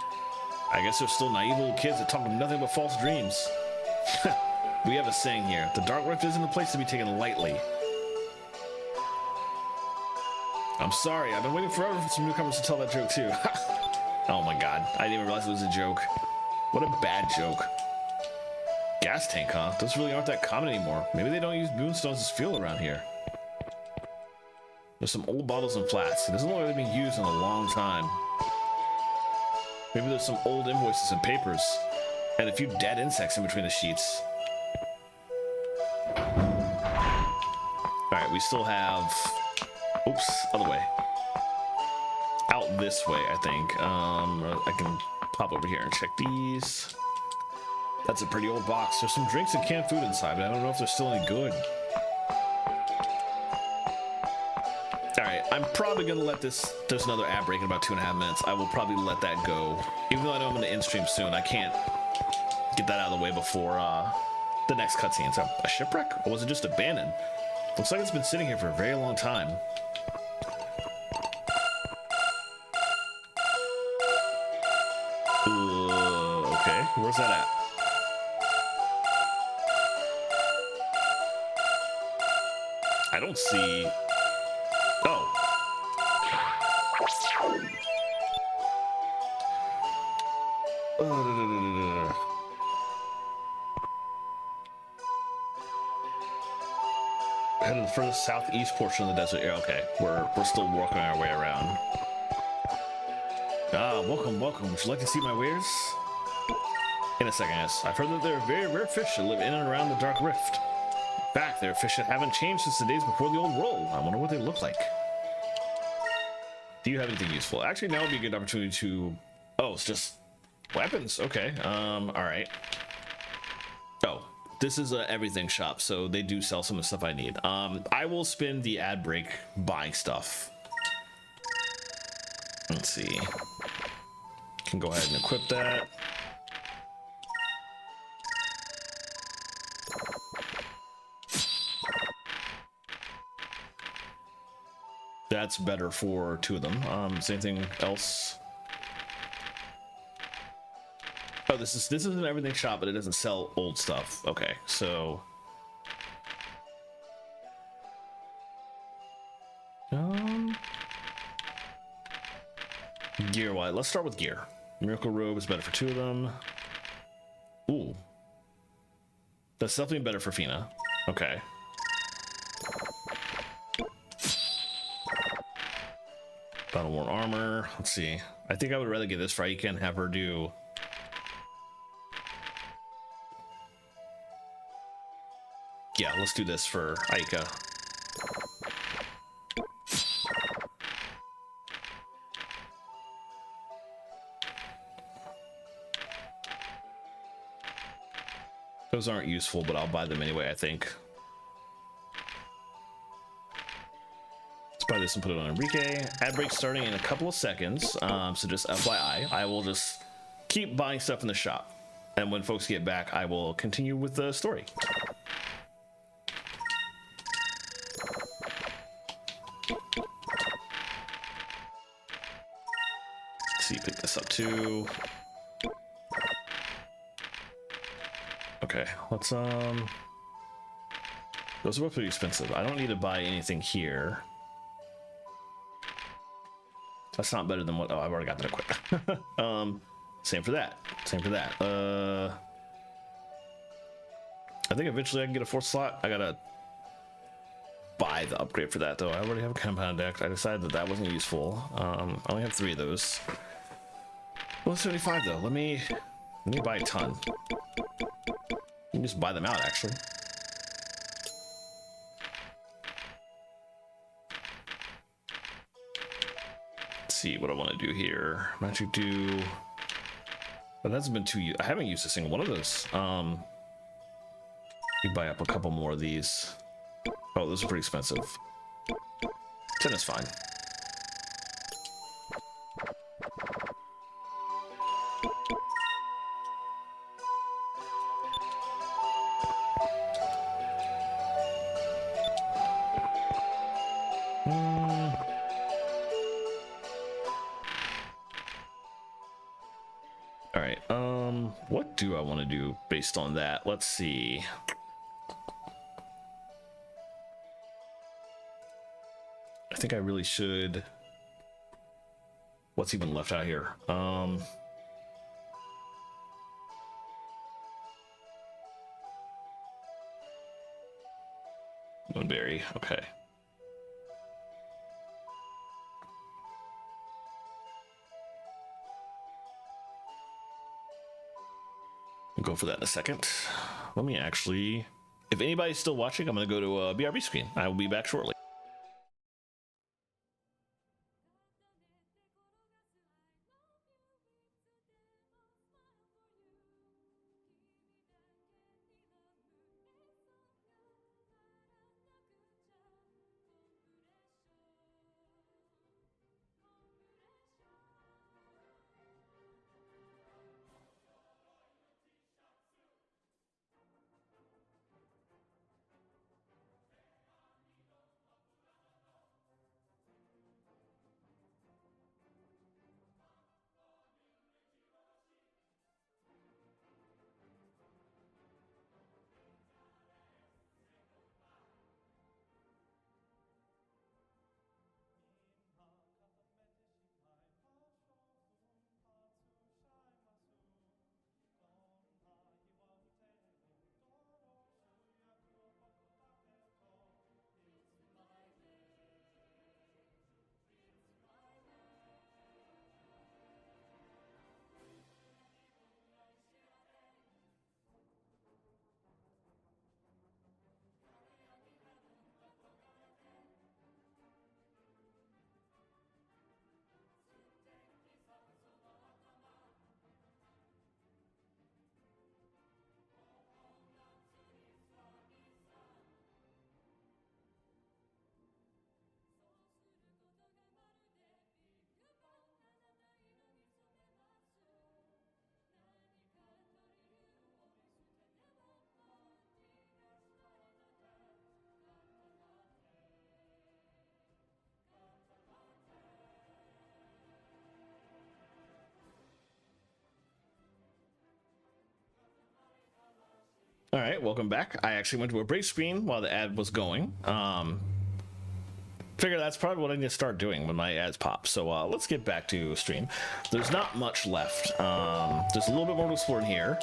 I guess there's still naive little kids that talk of nothing but false dreams. We have a saying here. The Dark Rift isn't a place to be taken lightly. I'm sorry, I've been waiting forever for some newcomers to tell that joke too. Oh my god, I didn't even realize it was a joke. What a bad joke. Gas tank, huh? Those really aren't that common anymore. Maybe they don't use moonstones as fuel around here. There's some old bottles and flasks. It doesn't look like they've been used in a long time. Maybe there's some old invoices and papers. And a few dead insects in between the sheets. Alright, we still have... Oops, other way. Out this way, I think. I can pop over here and check these. That's a pretty old box. There's some drinks and canned food inside, but I don't know if they're still any good. Alright, I'm probably gonna let this... There's another ad break in about 2.5 minutes. I will probably let that go. Even though I know I'm gonna end stream soon, I can't get that out of the way before the next cutscene. So, a shipwreck? Or was it just abandoned? Looks like it's been sitting here for a very long time. Okay, where's that at? I don't see... Oh. Headed for the southeast portion of the desert. Yeah, okay. We're still working our way around. Ah, welcome, welcome. Would you like to see my wares? In a second, yes. I've heard that there are very rare fish that live in and around the Dark Rift. In fact, there are fish that haven't changed since the days before the old world. I wonder what they look like. Do you have anything useful? Actually, now would be a good opportunity to... Oh, it's just weapons. Okay. All right. Oh, this is a everything shop, so they do sell some of the stuff I need. I will spend the ad break buying stuff. Let's see. Can go ahead and equip that. That's better for 2 of them. Same thing else. Oh, this is an everything shop, but it doesn't sell old stuff. Okay, so gear wise, let's start with gear. Miracle robe is better for 2 of them. Ooh, that's definitely better for Fina. Okay. Battle worn armor. Let's see. I think I would rather get this for Aika and have her do. Yeah, let's do this for Aika. Those aren't useful, but I'll buy them anyway, I think. Let's buy this and put it on Enrique. Ad break starting in a couple of seconds, so just FYI, I will just keep buying stuff in the shop. And when folks get back, I will continue with the story. Let's see, pick this up too. Okay, let's those are both pretty expensive. I don't need to buy anything here. That's not better than what. Oh, I've already got that equipped. Same for that. Same for that. I think eventually I can get a 4th slot. I gotta buy the upgrade for that though. I already have a compound deck. I decided that that wasn't useful. I only have 3 of those. Well, 75 though. Let me buy a ton. You can just buy them out actually. See what I want to do here. Magic do. But that's been too. I haven't used a single one of those. You buy up a couple more of these. Oh, those are pretty expensive. 10 is fine. All right. What do I want to do based on that? Let's see. I think I really should. What's even left out here? Moonberry. Okay. We'll go for that in a second. Let me actually. If anybody's still watching, I'm going to go to a BRB screen. I will be back shortly. All right, welcome back. I actually went to a break screen while the ad was going. Figure that's probably what I need to start doing when my ads pop. So let's get back to stream. There's not much left. There's a little bit more to explore in here.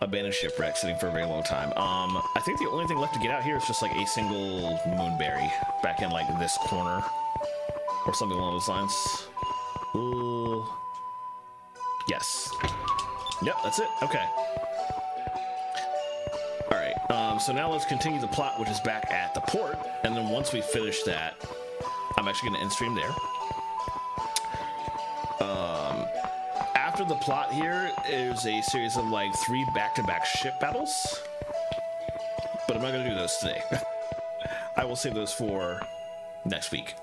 Abandoned shipwreck sitting for a very long time. I think the only thing left to get out here is just like a single moonberry back in like this corner or something along those lines. Yes. Yep, that's it. Okay. All right. So now let's continue the plot, which is back at the port, and then once we finish that, I'm actually going to end stream there. After the plot here is a series of like 3 back-to-back ship battles, but I'm not going to do those today. I will save those for next week.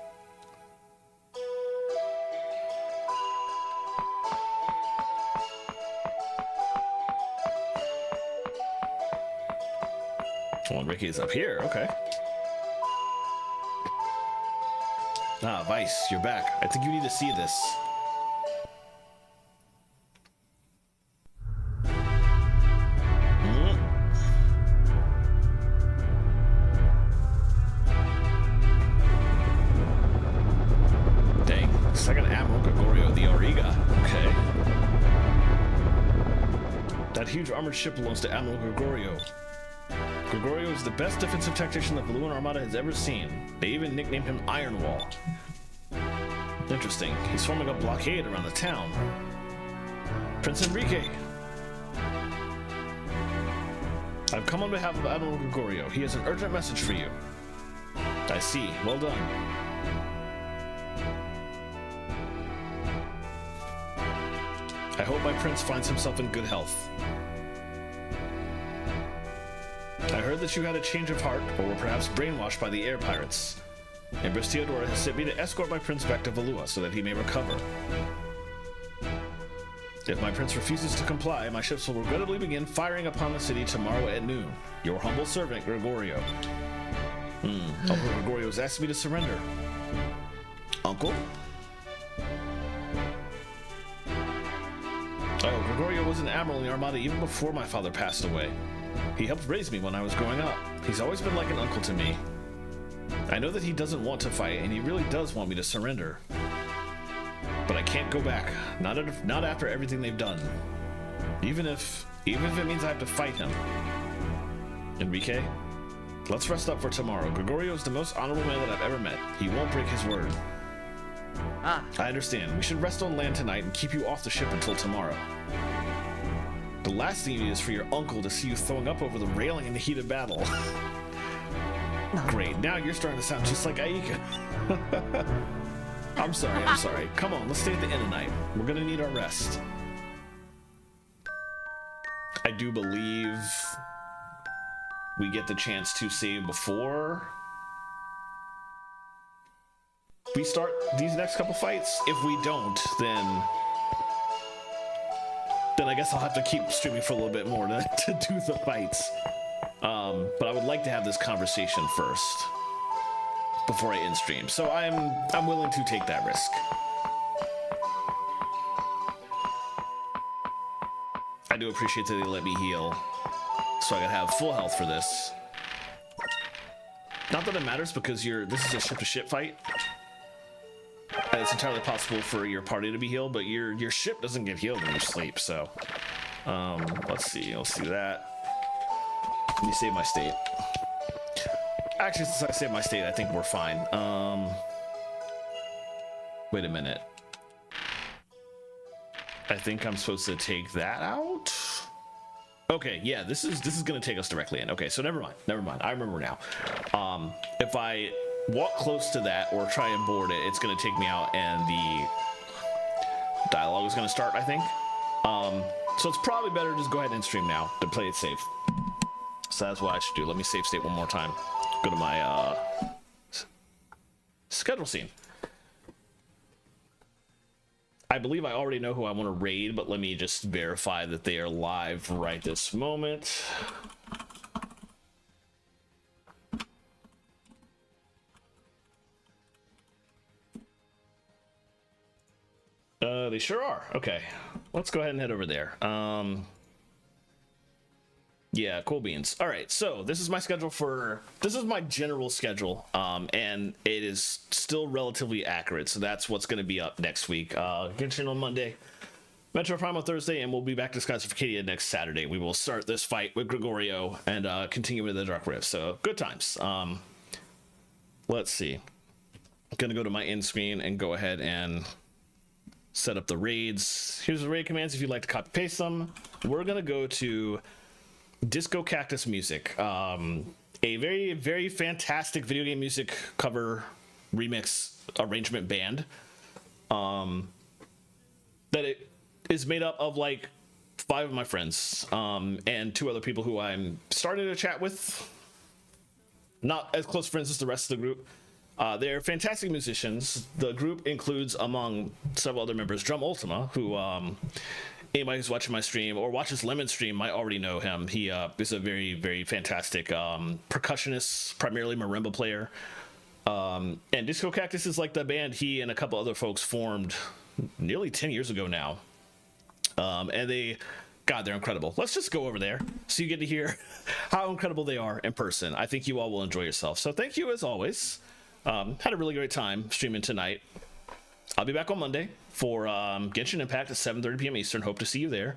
Well, Ricky's up here. Okay. Ah, Vice, you're back. I think you need to see this. Dang. Second Admiral Gregorio, the Arcadia. Okay. That huge armored ship belongs to Admiral Gregorio. Gregorio is the best defensive tactician the Valuan Armada has ever seen. They even nicknamed him Iron Wall. Interesting. He's forming a blockade around the town. Prince Enrique. I've come on behalf of Admiral Gregorio. He has an urgent message for you. I see. Well done. I hope my prince finds himself in good health. I heard that you had a change of heart, or were perhaps brainwashed by the air pirates. Empress Theodora has sent me to escort my prince back to Valua so that he may recover. If my prince refuses to comply, my ships will regrettably begin firing upon the city tomorrow at noon. Your humble servant, Gregorio. Uncle Gregorio has asked me to surrender. Uncle? Oh, Gregorio was an admiral in the Armada even before my father passed away. He helped raise me when I was growing up. He's always been like an uncle to me. I know that he doesn't want to fight, and he really does want me to surrender. But I can't go back. Not after everything they've done. Even if it means I have to fight him. Enrique, let's rest up for tomorrow. Gregorio is the most honorable man that I've ever met. He won't break his word. I understand. We should rest on land tonight and keep you off the ship until tomorrow. The last thing you need is for your uncle to see you throwing up over the railing in the heat of battle. Great, now you're starting to sound just like Aika. I'm sorry. Come on, let's stay at the inn tonight. We're gonna need our rest. I do believe we get the chance to save before we start these next couple fights. If we don't, then I guess I'll have to keep streaming for a little bit more to do the fights. But I would like to have this conversation first before I end stream. So I'm willing to take that risk. I do appreciate that they let me heal, so I can have full health for this. Not that it matters, because this is a ship-to-ship fight. And it's entirely possible for your party to be healed, but your ship doesn't get healed when you sleep. So let's see. Let's do that. Let me save my state. Actually, since I saved my state, I think we're fine. Wait a minute. I think I'm supposed to take that out. Okay, yeah, this is gonna take us directly in. Okay, so never mind. I remember now. If I walk close to that or try and board it, it's gonna take me out, and the dialogue is gonna start, I think. So it's probably better to just go ahead and stream now to play it safe. So that's what I should do. Let me save state one more time. Go to my schedule scene. I believe I already know who I want to raid, but let me just verify that they are live right this moment. They sure are. Okay, let's go ahead and head over there. Yeah, cool beans. All right, so this is my schedule this is my general schedule, and it is still relatively accurate. So that's what's going to be up next week. Genshin on Monday, Metro Prime on Thursday, and we'll be back to Skies of Arcadia next Saturday. We will start this fight with Gregorio and continue with the Dark Rift. So good times. Let's see. I'm gonna go to my end screen and go ahead and set up the raids. Here's the raid commands if you'd like to copy paste them. We're gonna go to Disco Cactus Music, a very, very fantastic video game music cover remix arrangement band that it is made up of like 5 of my friends and 2 other people who I'm starting to chat with. Not as close friends as the rest of the group. They're fantastic musicians. The group includes, among several other members, Drum Ultima, who anybody who's watching my stream or watches Lemon stream might already know him. He is a very, very fantastic percussionist, primarily marimba player. And Disco Cactus is like the band he and a couple other folks formed nearly 10 years ago now. And they're incredible. Let's just go over there so you get to hear how incredible they are in person. I think you all will enjoy yourself. So thank you as always. Had a really great time streaming tonight. I'll be back on Monday for Genshin Impact at 7:30 p.m. Eastern. Hope to see you there.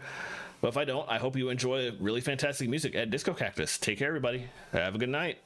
But if I don't, I hope you enjoy really fantastic music at Disco Cactus. Take care, everybody. Have a good night.